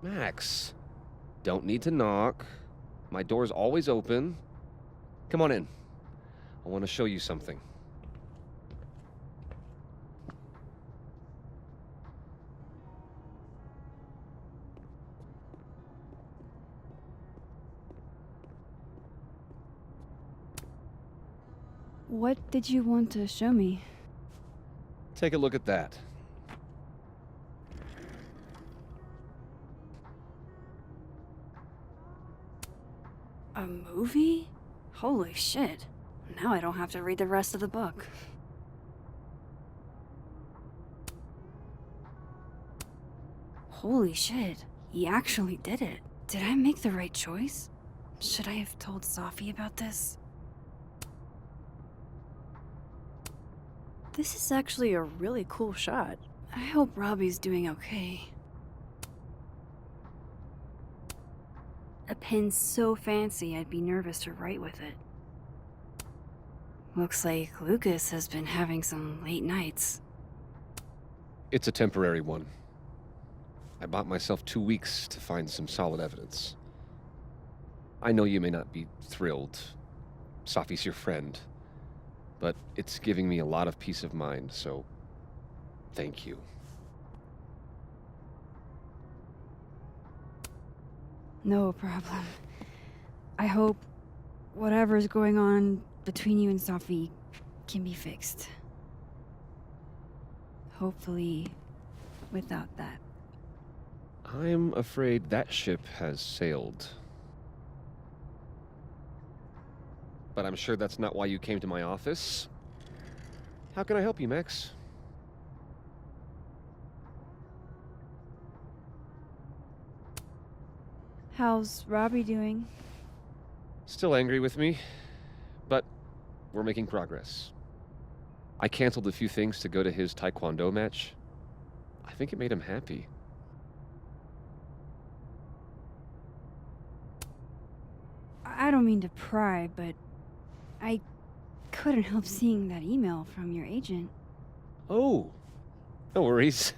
Max, don't need to knock. My door's always open. Come on in. I want to show you something. What did you want to show me? Take a look at that. A movie? Holy shit. Now I don't have to read the rest of the book. Holy shit. He actually did it. Did I make the right choice? Should I have told Safi about this? This is actually a really cool shot. I hope Robbie's doing okay. A pen so fancy I'd be nervous to write with it. Looks like Lucas has been having some late nights. It's a temporary one. I bought myself 2 weeks to find some solid evidence. I know you may not be thrilled. Safi's your friend. But it's giving me a lot of peace of mind, so thank you. No problem. I hope whatever's going on between you and Safi can be fixed. Hopefully, without that. I'm afraid that ship has sailed. But I'm sure that's not why you came to my office. How can I help you, Max? How's Robbie doing? Still angry with me, but we're making progress. I canceled a few things to go to his taekwondo match. I think it made him happy. I don't mean to pry, but I couldn't help seeing that email from your agent. Oh, no worries.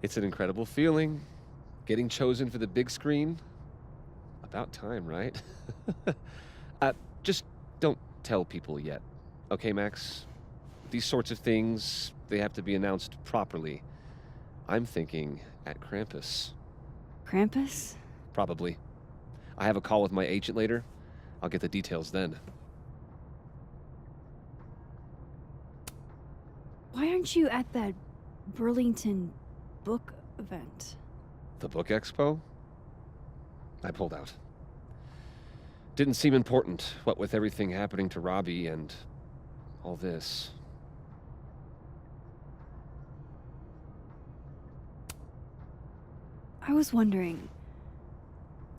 It's an incredible feeling. Getting chosen for the big screen. About time, right? Just don't tell people yet. Okay, Max? These sorts of things, they have to be announced properly. I'm thinking at Krampus. Krampus? Probably. I have a call with my agent later. I'll get the details then. Why aren't you at that Burlington book event? The book expo? I pulled out. Didn't seem important, what with everything happening to Robbie and all this. I was wondering,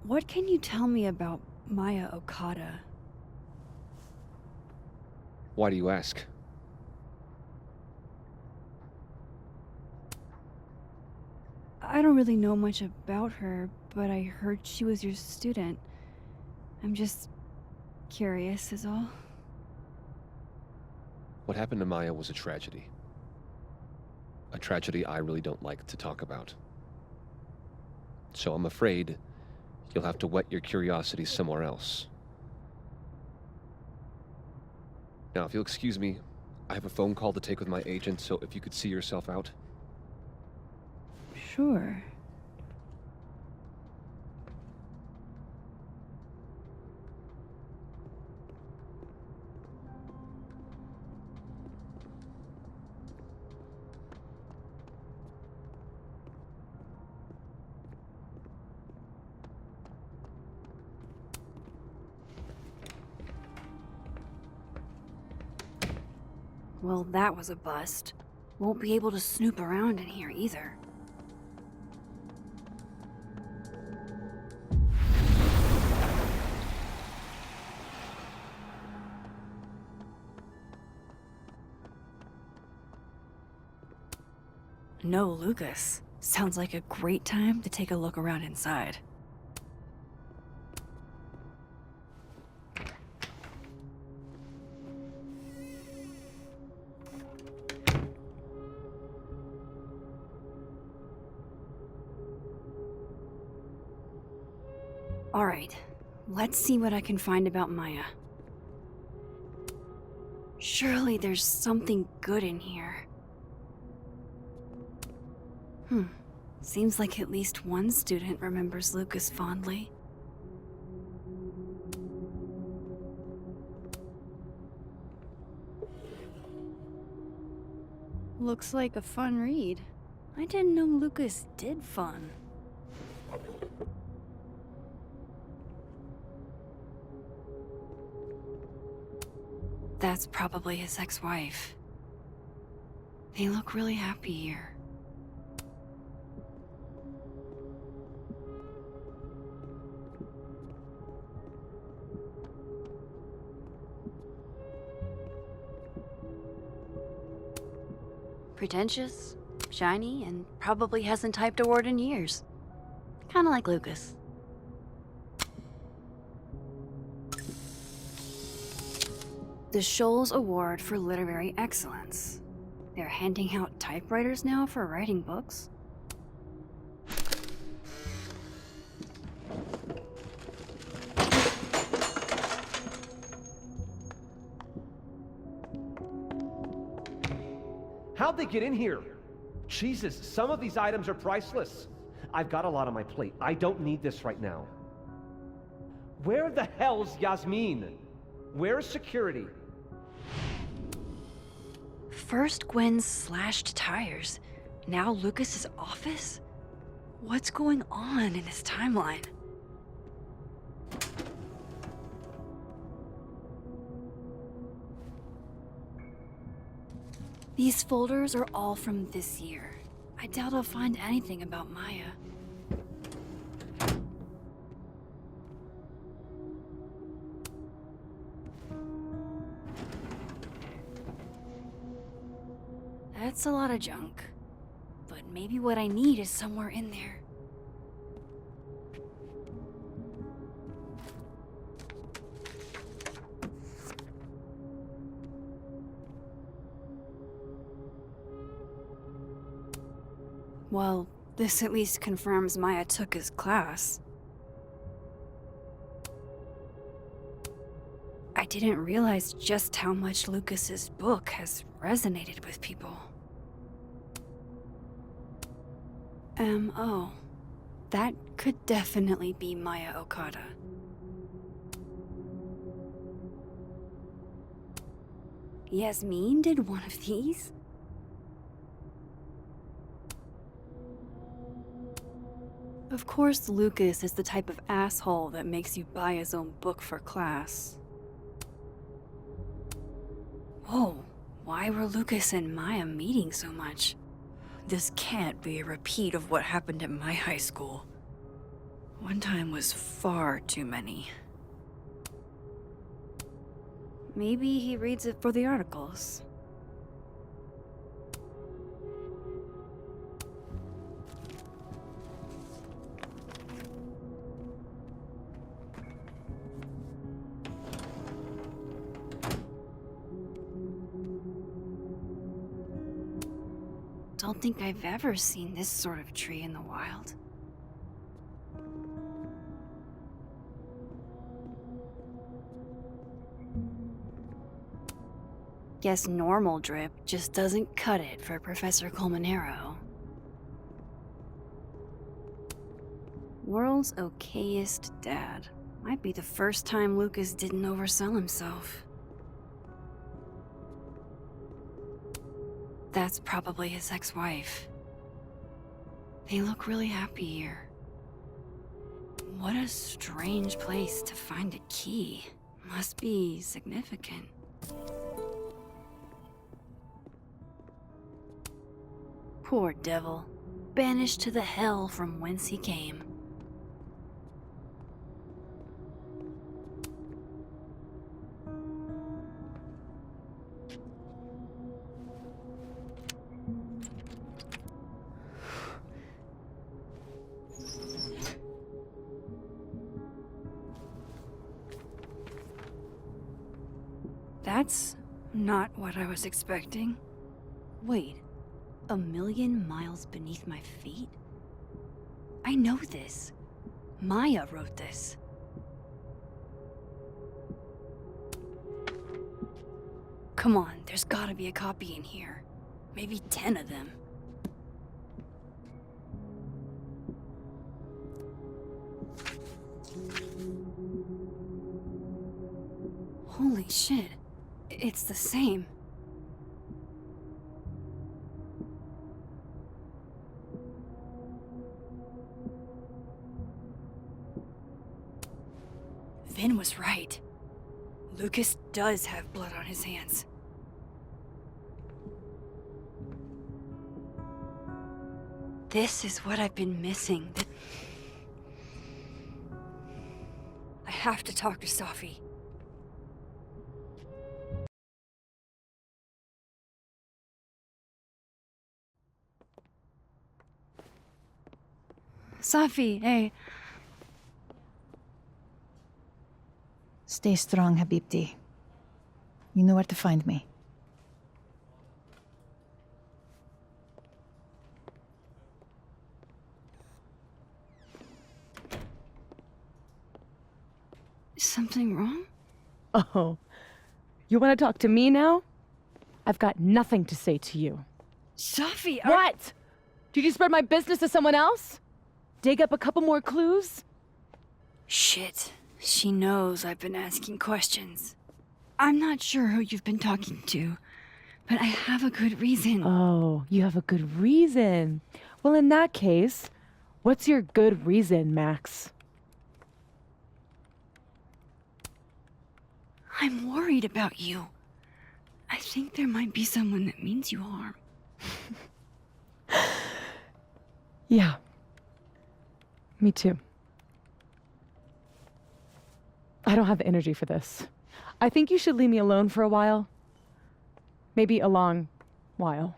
what can you tell me about Maya Okada? Why do you ask? I don't really know much about her, but I heard she was your student. I'm just curious is all. What happened to Maya was a tragedy. A tragedy I really don't like to talk about. So I'm afraid you'll have to whet your curiosity somewhere else. Now, if you'll excuse me, I have a phone call to take with my agent, so if you could see yourself out. Sure. Well, that was a bust. Won't be able to snoop around in here either. No, Lucas. Sounds like a great time to take a look around inside. Alright, let's see what I can find about Maya. Surely there's something good in here. Seems like at least one student remembers Lucas fondly. Looks like a fun read. I didn't know Lucas did fun. That's probably his ex-wife. They look really happy here. Pretentious, shiny, and probably hasn't typed a word in years. Kinda like Lucas. The Scholes Award for Literary Excellence. They're handing out typewriters now for writing books? How'd they get in here? Jesus, some of these items are priceless. I've got a lot on my plate. I don't need this right now. Where the hell's Yasmin? Where's security? First Gwen's slashed tires, now Lucas's office? What's going on in his timeline? These folders are all from this year. I doubt I'll find anything about Maya. That's a lot of junk. But maybe what I need is somewhere in there. Well, this at least confirms Maya took his class. I didn't realize just how much Lucas's book has resonated with people. M.O. That could definitely be Maya Okada. Yasmin did one of these? Of course, Lucas is the type of asshole that makes you buy his own book for class. Whoa, why were Lucas and Maya meeting so much? This can't be a repeat of what happened at my high school. One time was far too many. Maybe he reads it for the articles. Don't think I've ever seen this sort of tree in the wild. Guess normal drip just doesn't cut it for Professor Colmenero. World's okayest dad. Might be the first time Lucas didn't oversell himself. That's probably his ex-wife. They look really happy here. What a strange place to find a key. Must be significant. Poor devil. Banished to the hell from whence he came. That's not what I was expecting. Wait, 1,000,000 miles beneath my feet? I know this. Maya wrote this. Come on, there's gotta be a copy in here. Maybe 10 of them. Holy shit. It's the same. Vin was right. Lucas does have blood on his hands. This is what I've been missing. I have to talk to Safi. Safi, hey. Stay strong, Habibti. You know where to find me. Is something wrong? Oh, you want to talk to me now? I've got nothing to say to you. Safi, What? Did you spread my business to someone else? Dig up a couple more clues? Shit. She knows I've been asking questions. I'm not sure who you've been talking to, but I have a good reason. Oh, you have a good reason. Well, in that case, what's your good reason, Max? I'm worried about you. I think there might be someone that means you harm. Yeah. Me too. I don't have the energy for this. I think you should leave me alone for a while. Maybe a long while.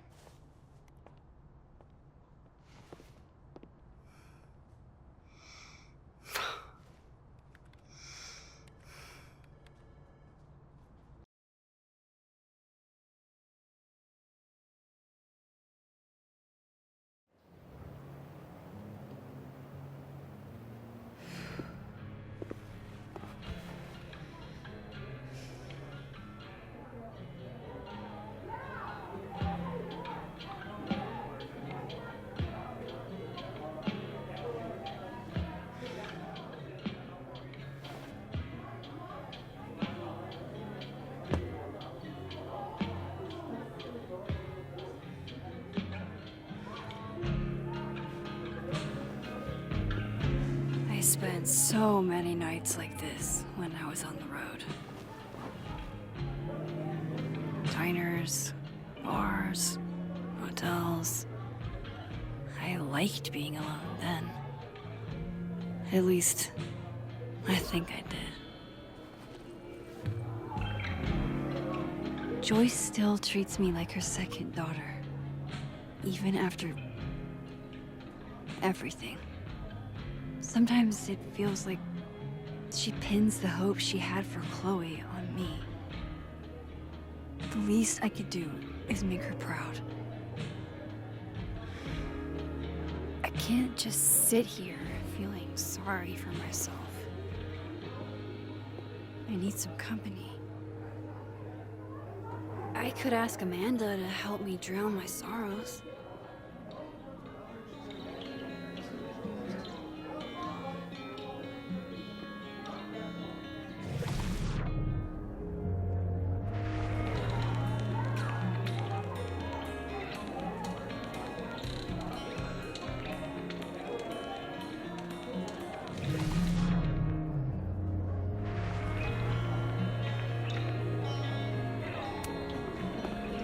I spent so many nights like this when I was on the road. Diners, bars, hotels. I liked being alone then. At least, I think I did. Joyce still treats me like her second daughter. Even after everything. Sometimes it feels like she pins the hope she had for Chloe on me. The least I could do is make her proud. I can't just sit here feeling sorry for myself. I need some company. I could ask Amanda to help me drown my sorrows.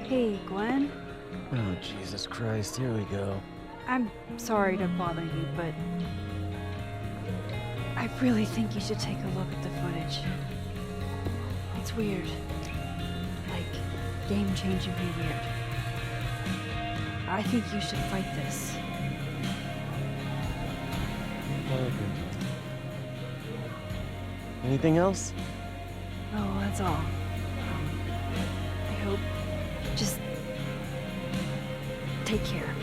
Hey, Gwen. Oh, Jesus Christ, here we go. I'm sorry to bother you, but I really think you should take a look at the footage. It's weird. Like, game-changingly weird. I think you should fight this. Okay. Anything else? Oh, that's all. I hope... Just... take care.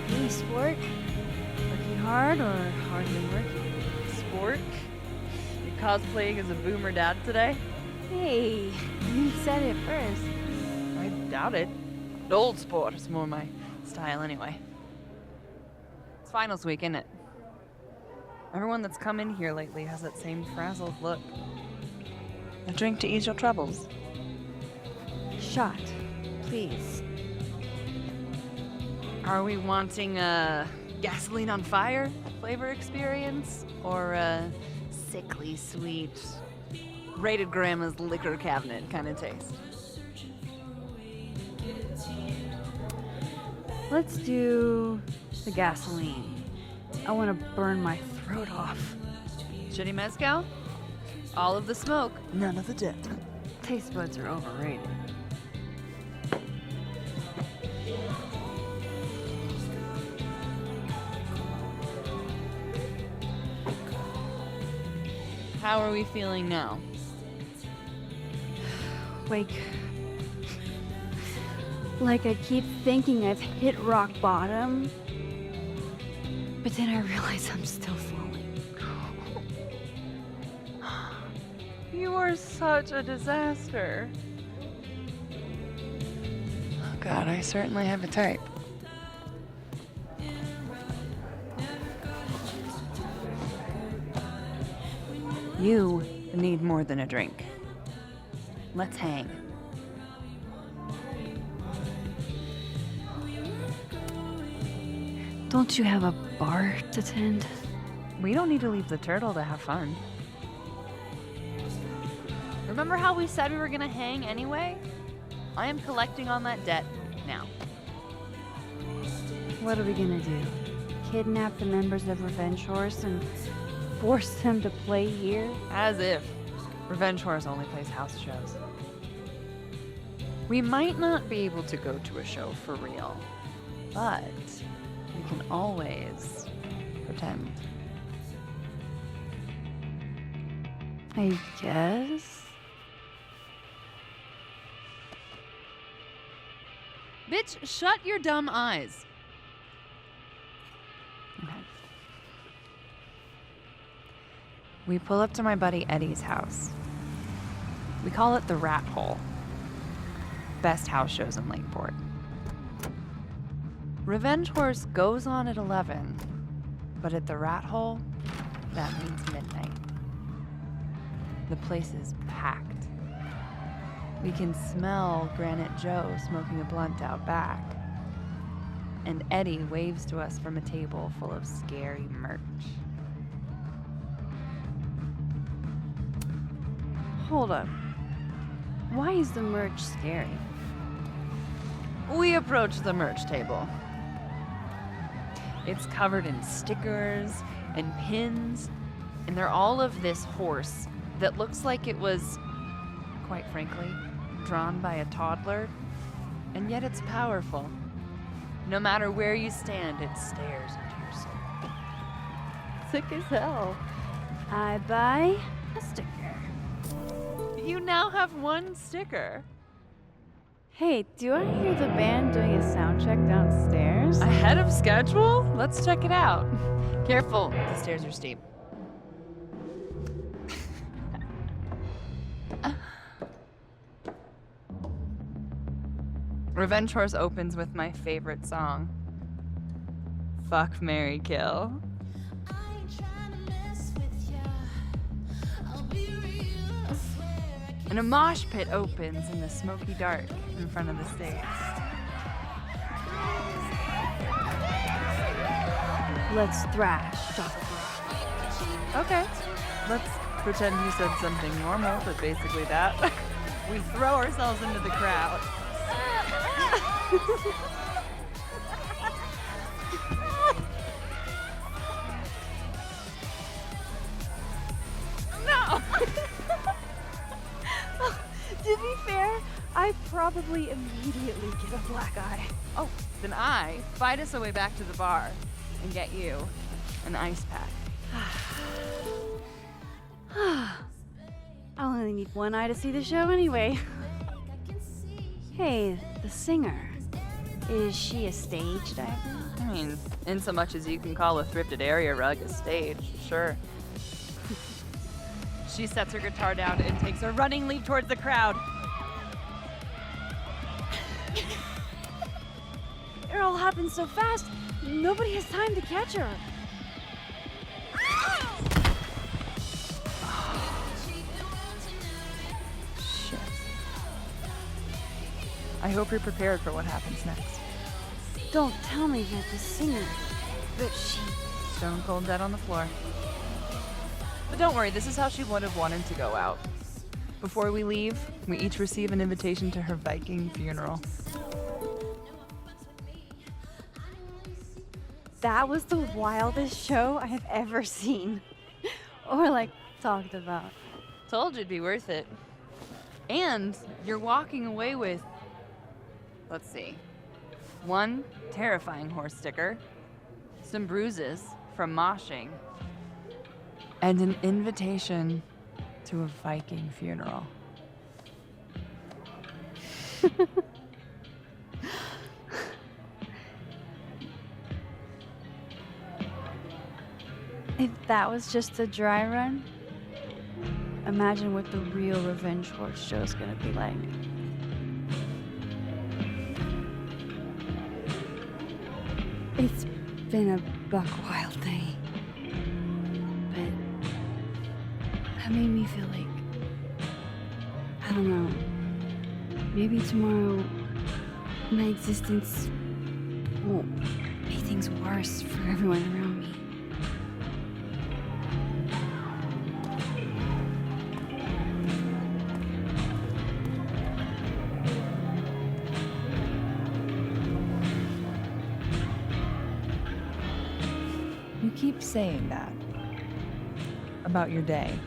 Hey, sport. Working hard or hardly working? Sport? You cosplaying as a boomer dad today? Hey, you said it first. I doubt it. Old sport is more my style anyway. It's finals week, isn't it? Everyone that's come in here lately has that same frazzled look. A drink to ease your troubles. Shot, please. Are we wanting a gasoline on fire flavor experience? Or a sickly sweet, rated grandma's liquor cabinet kind of taste? Let's do the gasoline. I want to burn my throat off. Shitty mezcal? All of the smoke, none of the dip. Taste buds are overrated. How are we feeling now? Like I keep thinking I've hit rock bottom, but then I realize I'm still falling. You are such a disaster. Oh God, I certainly have a type. You need more than a drink. Let's hang. Don't you have a bar to tend? We don't need to leave the turtle to have fun. Remember how we said we were gonna hang anyway? I am collecting on that debt now. What are we gonna do? Kidnap the members of Revenge Horse and force them to play here? As if. Revenge Horse only plays house shows. We might not be able to go to a show for real, but we can always pretend. I guess. Bitch, shut your dumb eyes. Okay. We pull up to my buddy Eddie's house. We call it the Rat Hole. Best house shows in Lakeport. Revenge Horse goes on at 11, but at the Rat Hole, that means midnight. The place is packed. We can smell Granite Joe smoking a blunt out back. And Eddie waves to us from a table full of scary merch. Hold up. Why is the merch scary? We approach the merch table. It's covered in stickers and pins, and they're all of this horse that looks like it was, quite frankly, drawn by a toddler, and yet it's powerful. No matter where you stand, it stares into your soul. Sick as hell. I buy a sticker. You now have one sticker. Hey, do I hear the band doing a sound check downstairs? Ahead of schedule? Let's check it out. Careful, the stairs are steep. Revenge Horse opens with my favorite song. Fuck, Marry, Kill. And a mosh pit opens in the smoky dark in front of the stage. Let's thrash, shock rock. Okay. Let's pretend you said something normal, but basically that. We throw ourselves into the crowd. No! To be fair, I probably immediately get a black eye. Oh, then I fight us a way back to the bar and get you an ice pack. I'll only need one eye to see the show anyway. Hey, the singer. Is she a stage diver? I mean, in so much as you can call a thrifted area rug a stage, sure. She sets her guitar down and takes a running leap towards the crowd. Earl, how happens so fast, nobody has time to catch her. Shit. I hope you're prepared for what happens next. Don't tell me that the singer, that she... Stone cold dead on the floor. But don't worry, this is how she would have wanted to go out. Before we leave, we each receive an invitation to her Viking funeral. That was the wildest show I have ever seen. Or, like, talked about. Told you it'd be worth it. And you're walking away with, let's see, 1 terrifying horse sticker, some bruises from moshing, and an invitation to a Viking funeral. If that was just a dry run, imagine what the real Revenge Horse show is gonna be like. It's been a buck wild thing, but that made me feel like, I don't know, maybe tomorrow my existence won't make things worse for everyone around me. You keep saying that about your day.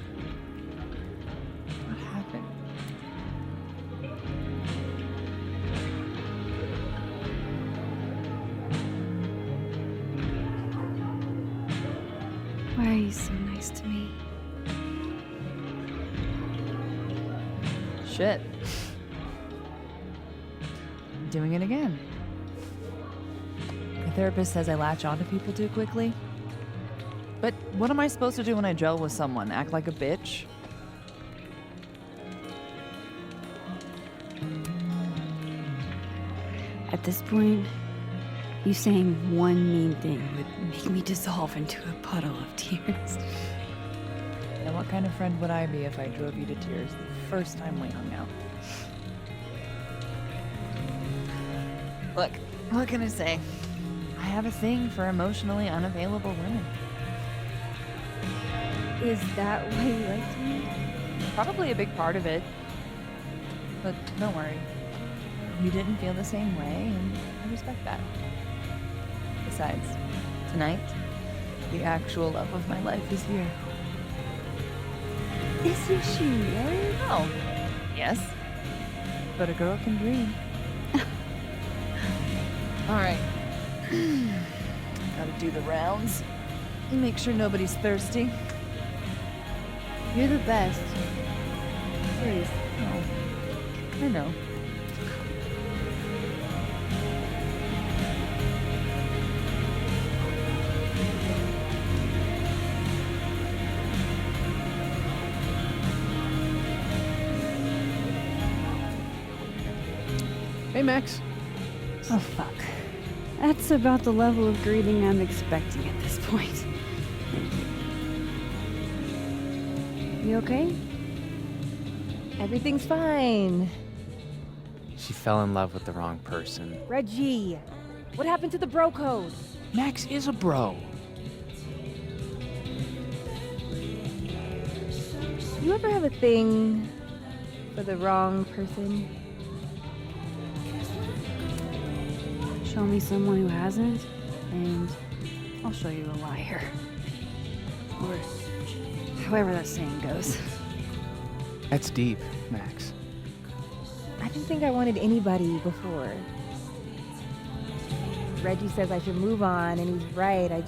What happened? Why are you so nice to me? Shit. I'm doing it again. The therapist says I latch onto people too quickly. But what am I supposed to do when I gel with someone? Act like a bitch? At this point, you saying one mean thing would make me dissolve into a puddle of tears. And what kind of friend would I be if I drove you to tears the first time we hung out? Look, what can I say? I have a thing for emotionally unavailable women. Is that why you liked me? Probably a big part of it. But don't worry. You didn't feel the same way, and I respect that. Besides, tonight, the actual love of my life is here. Isn't she really? Oh, yes. But a girl can dream. All right. Gotta do the rounds. Make sure nobody's thirsty. You're the best. Seriously. Oh, I know. Hey, Max. Oh, fuck. That's about the level of greeting I'm expecting at this point. You okay? Everything's fine. She fell in love with the wrong person. Reggie, what happened to the bro code? Max is a bro. You ever have a thing for the wrong person? Show me someone who hasn't, and I'll show you a liar. Or however that saying goes. That's deep, Max. I didn't think I wanted anybody before. Reggie says I should move on, and he's right. I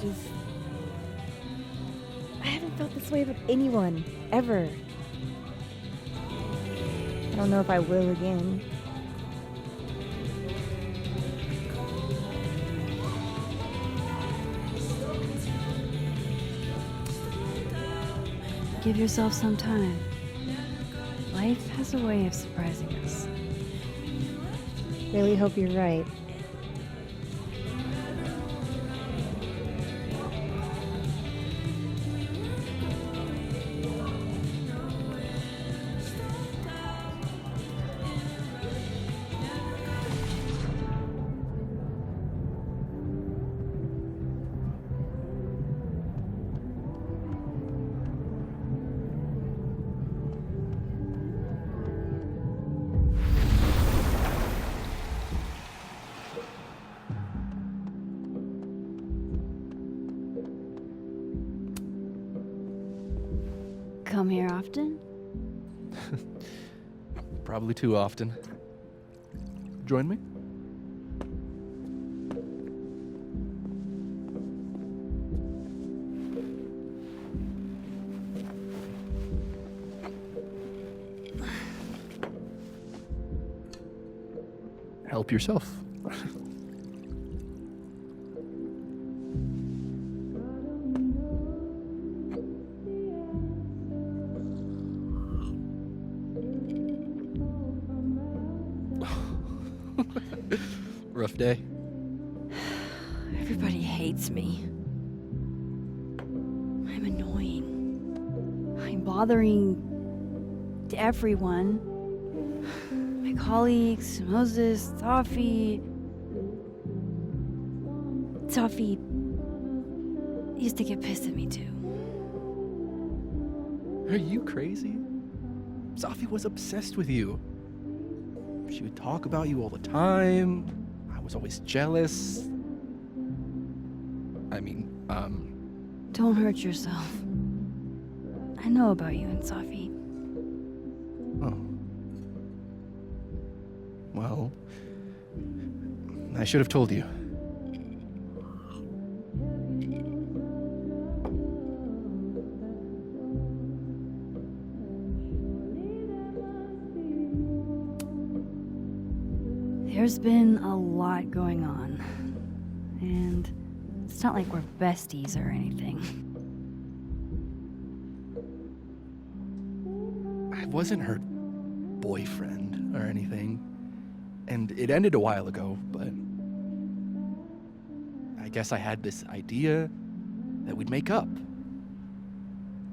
haven't felt this way about anyone, ever. I don't know if I will again. Give yourself some time. Life has a way of surprising us. Really hope you're right. come here often? Probably too often. Join me? Help yourself. Rough day. Everybody hates me. I'm annoying. I'm bothering everyone. My colleagues, Moses, Safi. Safi used to get pissed at me too. Are you crazy? Safi was obsessed with you. She would talk about you all the time. I was always jealous. I mean, Don't hurt yourself. I know about you and Safi. Oh. Well, I should have told you. There's been a lot going on. And it's not like we're besties or anything. I wasn't her boyfriend or anything. And it ended a while ago, but I guess I had this idea that we'd make up.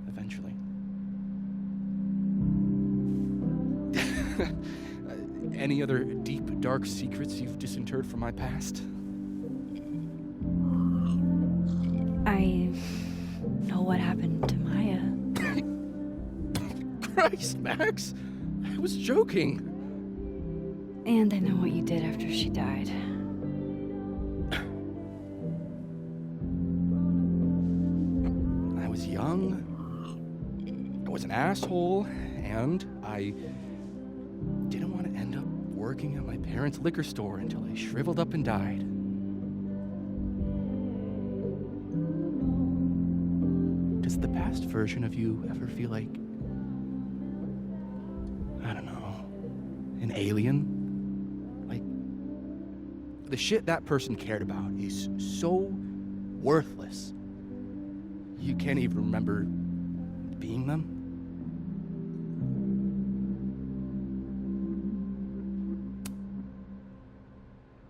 Eventually. Any other deep, dark secrets you've disinterred from my past? I know what happened to Maya. Christ, Max! I was joking. And I know what you did after she died. I was young. I was an asshole, and I didn't want to end up working at my parents' liquor store until I shriveled up and died. Does the past version of you ever feel like, I don't know, an alien? Like, the shit that person cared about is so worthless. You can't even remember being them?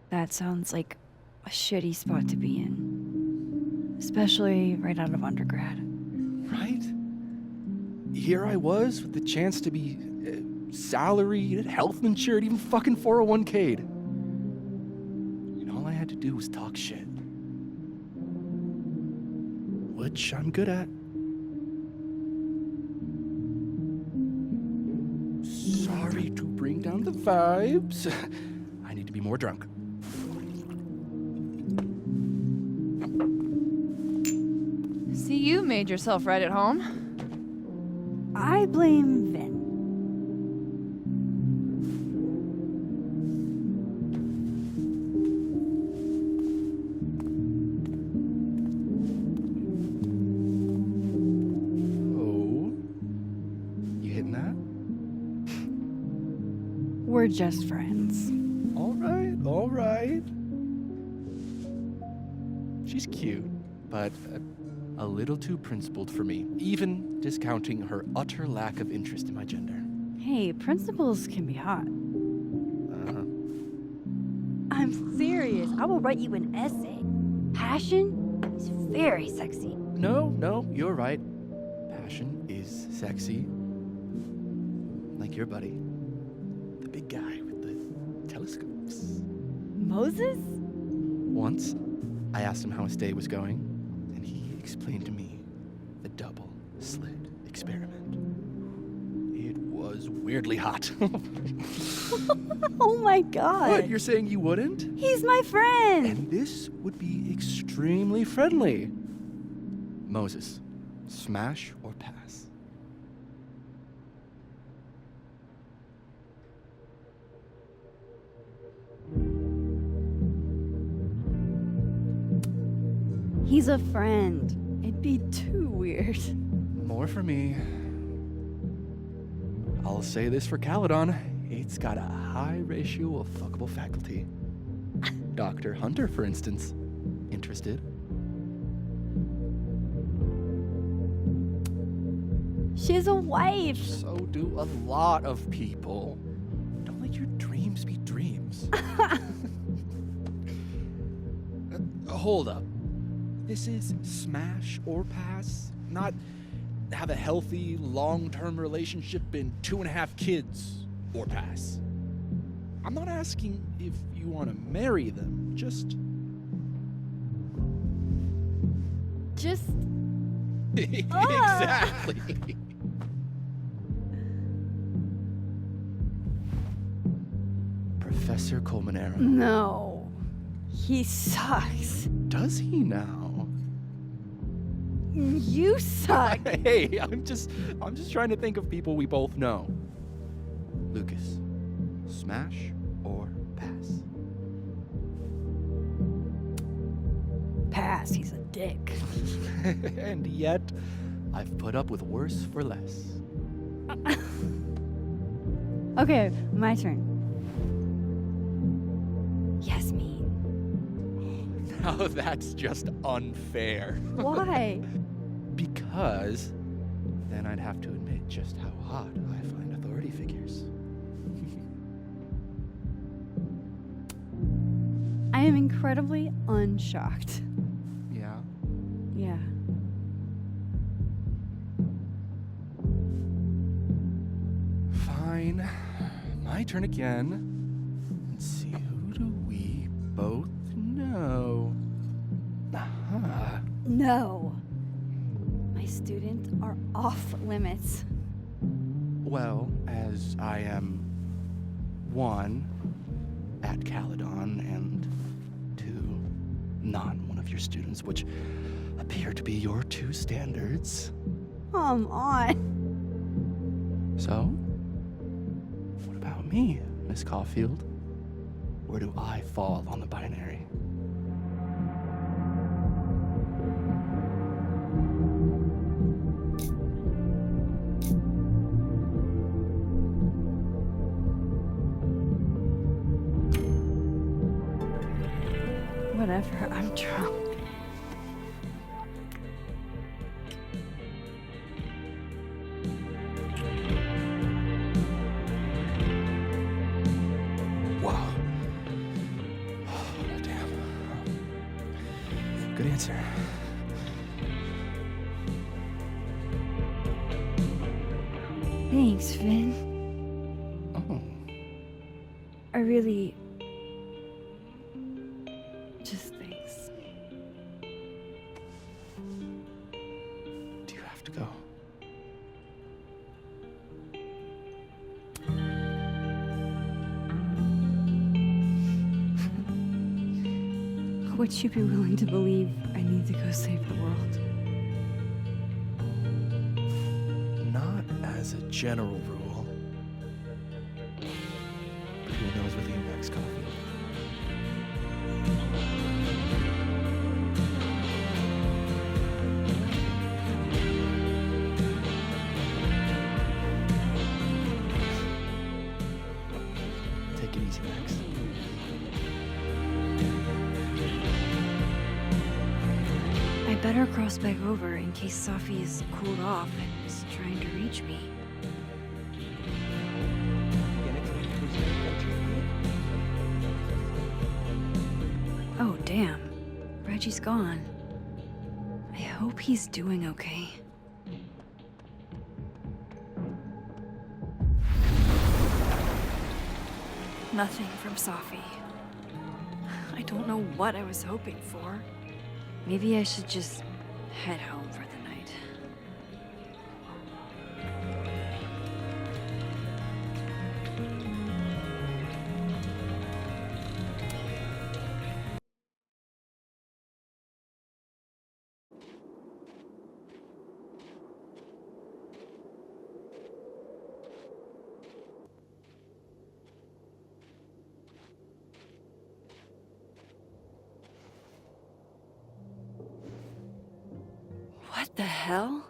That sounds like a shitty spot to be in. Especially right out of undergrad. Right? Here I was with the chance to be salaried, health insured, even fucking 401k'd. And all I had to do was talk shit. Which I'm good at. Sorry to bring down the vibes. I need to be more drunk. See, you made yourself right at home. I blame Vin. Oh? You hitting that? We're just friends. All right, all right. She's cute, but a little too principled for me, even discounting her utter lack of interest in my gender. Hey, principals can be hot. I'm serious. I will write you an essay. Passion is very sexy. No, you're right. Passion is sexy. Like your buddy. The big guy with the telescopes. Moses? Once, I asked him how his day was going, and he explained to me the double slit experiment. It was weirdly hot. Oh my god. What, you're saying you wouldn't? He's my friend. And this would be extremely friendly. Moses, smash or pass? He's a friend. It'd be too weird. More for me. I'll say this for Caledon. It's got a high ratio of fuckable faculty. Dr. Hunter, for instance. Interested? She's a wife. So do a lot of people. Don't let your dreams be dreams. Hold up. This is smash or pass, not have a healthy, long-term relationship and 2.5 kids or pass. I'm not asking if you want to marry them, just... Exactly. Professor Colmenero. No. He sucks. Does he now? You suck. Hey, I'm just trying to think of people we both know. Lucas, smash or pass? Pass. He's a dick. And yet, I've put up with worse for less. Okay, my turn. Yasmin. Now that's just unfair. Why? Because then I'd have to admit just how hot I find authority figures. I am incredibly unshocked. Yeah? Yeah. Fine. My turn again. Let's see, who do we both know? Aha. No. My students are off limits. Well, as I am 1 at Caledon and 2 not one of your students, which appear to be your 2 standards. Come on. So, what about me, Miss Caulfield? Where do I fall on the binary? Whatever, I'm drunk. Wow. Damn. Good answer. Thanks, Finn. Oh. I really... just thanks. Do you have to go? Would you be willing to believe I need to go save the world? Not as a general rule. But who knows with you next, Caulfield? Take it easy, Max. I better cross back over in case Safi is cooled off and is trying to reach me. Oh, damn. Reggie's gone. I hope he's doing okay. Nothing from Safi. I don't know what I was hoping for. Maybe I should just head home for the night. the hell?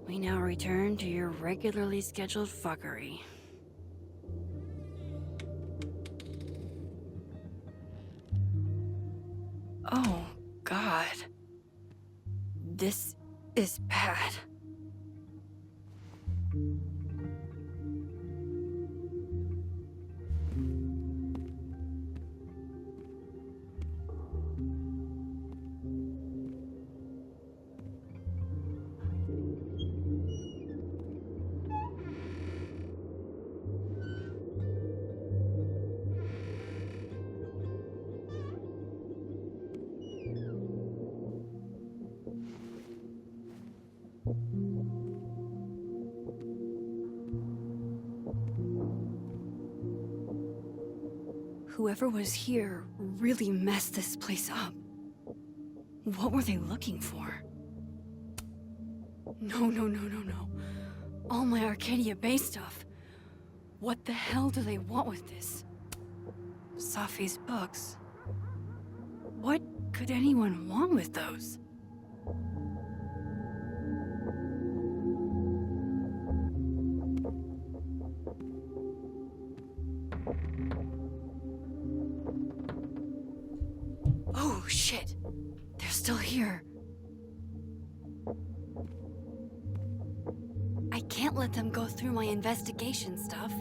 We now return to your regularly scheduled fuckery. Oh, God. This is bad. Whoever was here really messed this place up. What were they looking for? No. All my Arcadia Bay stuff. What the hell do they want with this? Safi's books. What could anyone want with those? Oh, shit. They're still here. I can't let them go through my investigation stuff.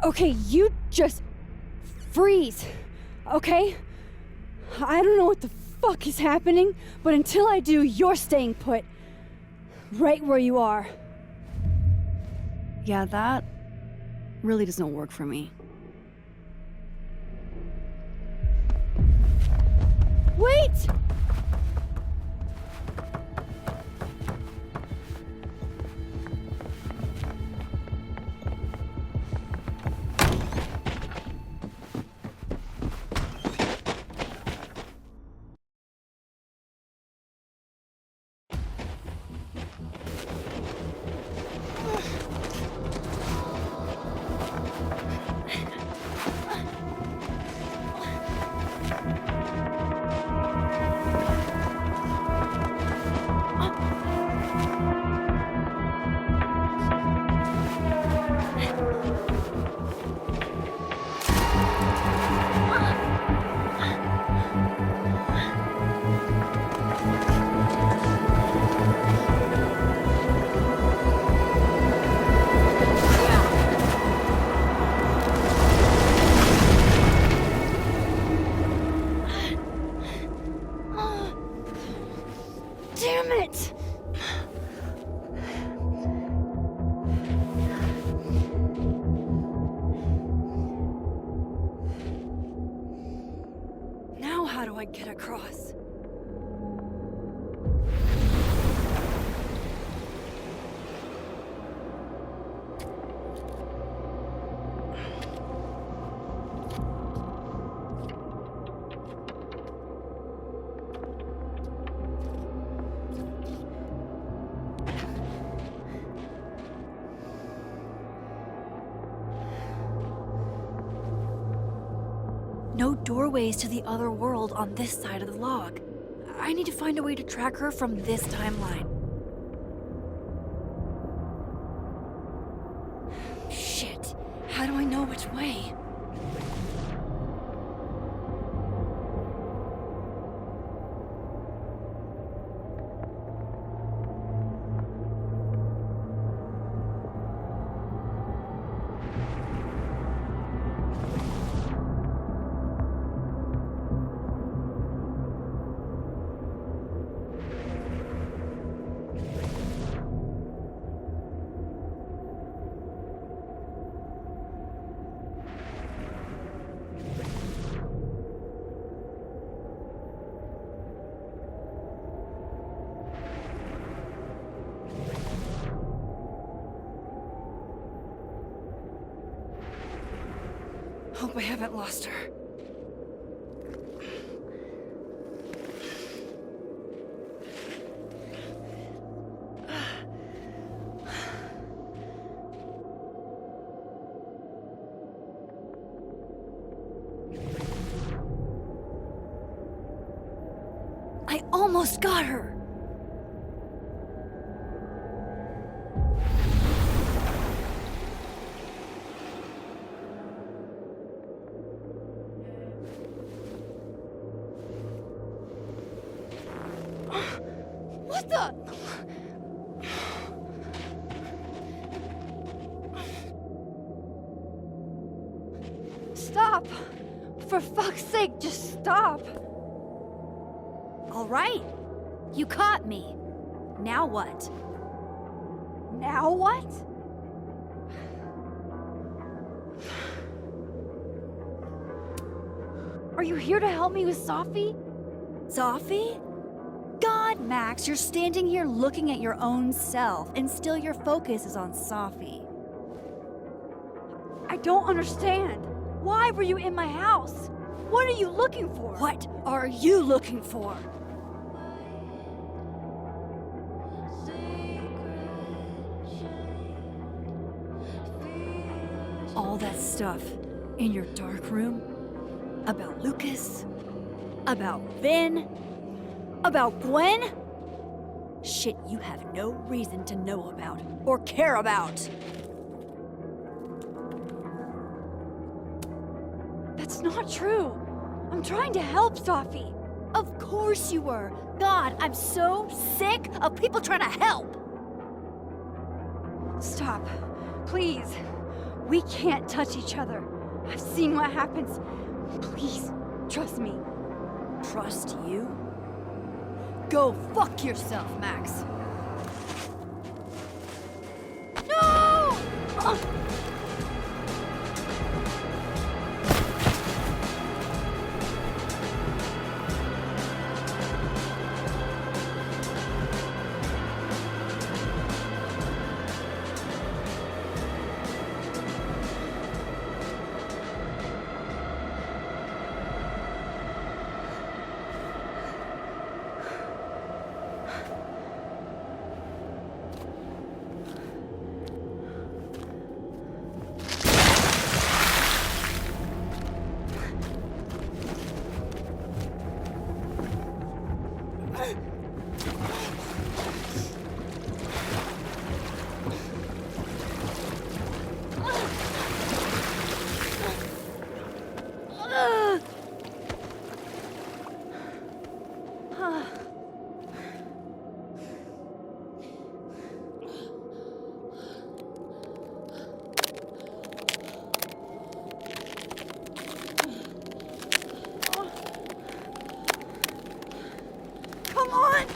Okay, you just freeze, okay? I don't know what the fuck is happening, but until I do, you're staying put. Right where you are. Yeah, that really doesn't work for me. Wait! Damn it! Now how do I get across? No doorways to the other world on this side of the log. I need to find a way to track her from this timeline. Shit. How do I know which way? Hope I haven't lost her. I almost got her! What the? Stop! For fuck's sake, just stop! All right. You caught me. Now what? Now what? Are you here to help me with Sophie? Sophie? God, Max, you're standing here looking at your own self, and still your focus is on Sophie. I don't understand. Why were you in my house? What are you looking for? What are you looking for? All that stuff in your dark room about Lucas, about Vin, about Gwen? Shit you have no reason to know about or care about. That's not true. I'm trying to help Sophie. Of course you were. God, I'm so sick of people trying to help. Stop. Please. We can't touch each other. I've seen what happens. Please, trust me. Trust you? Go fuck yourself, Max. No! Come on!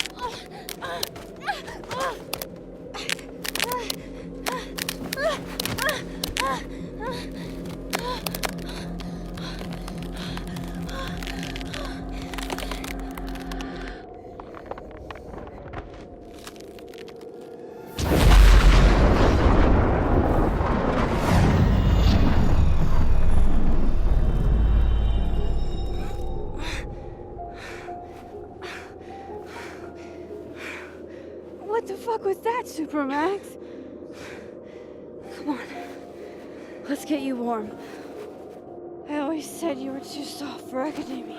What the fuck was that, Supermax? Come on. Let's get you warm. I always said you were too soft for academia.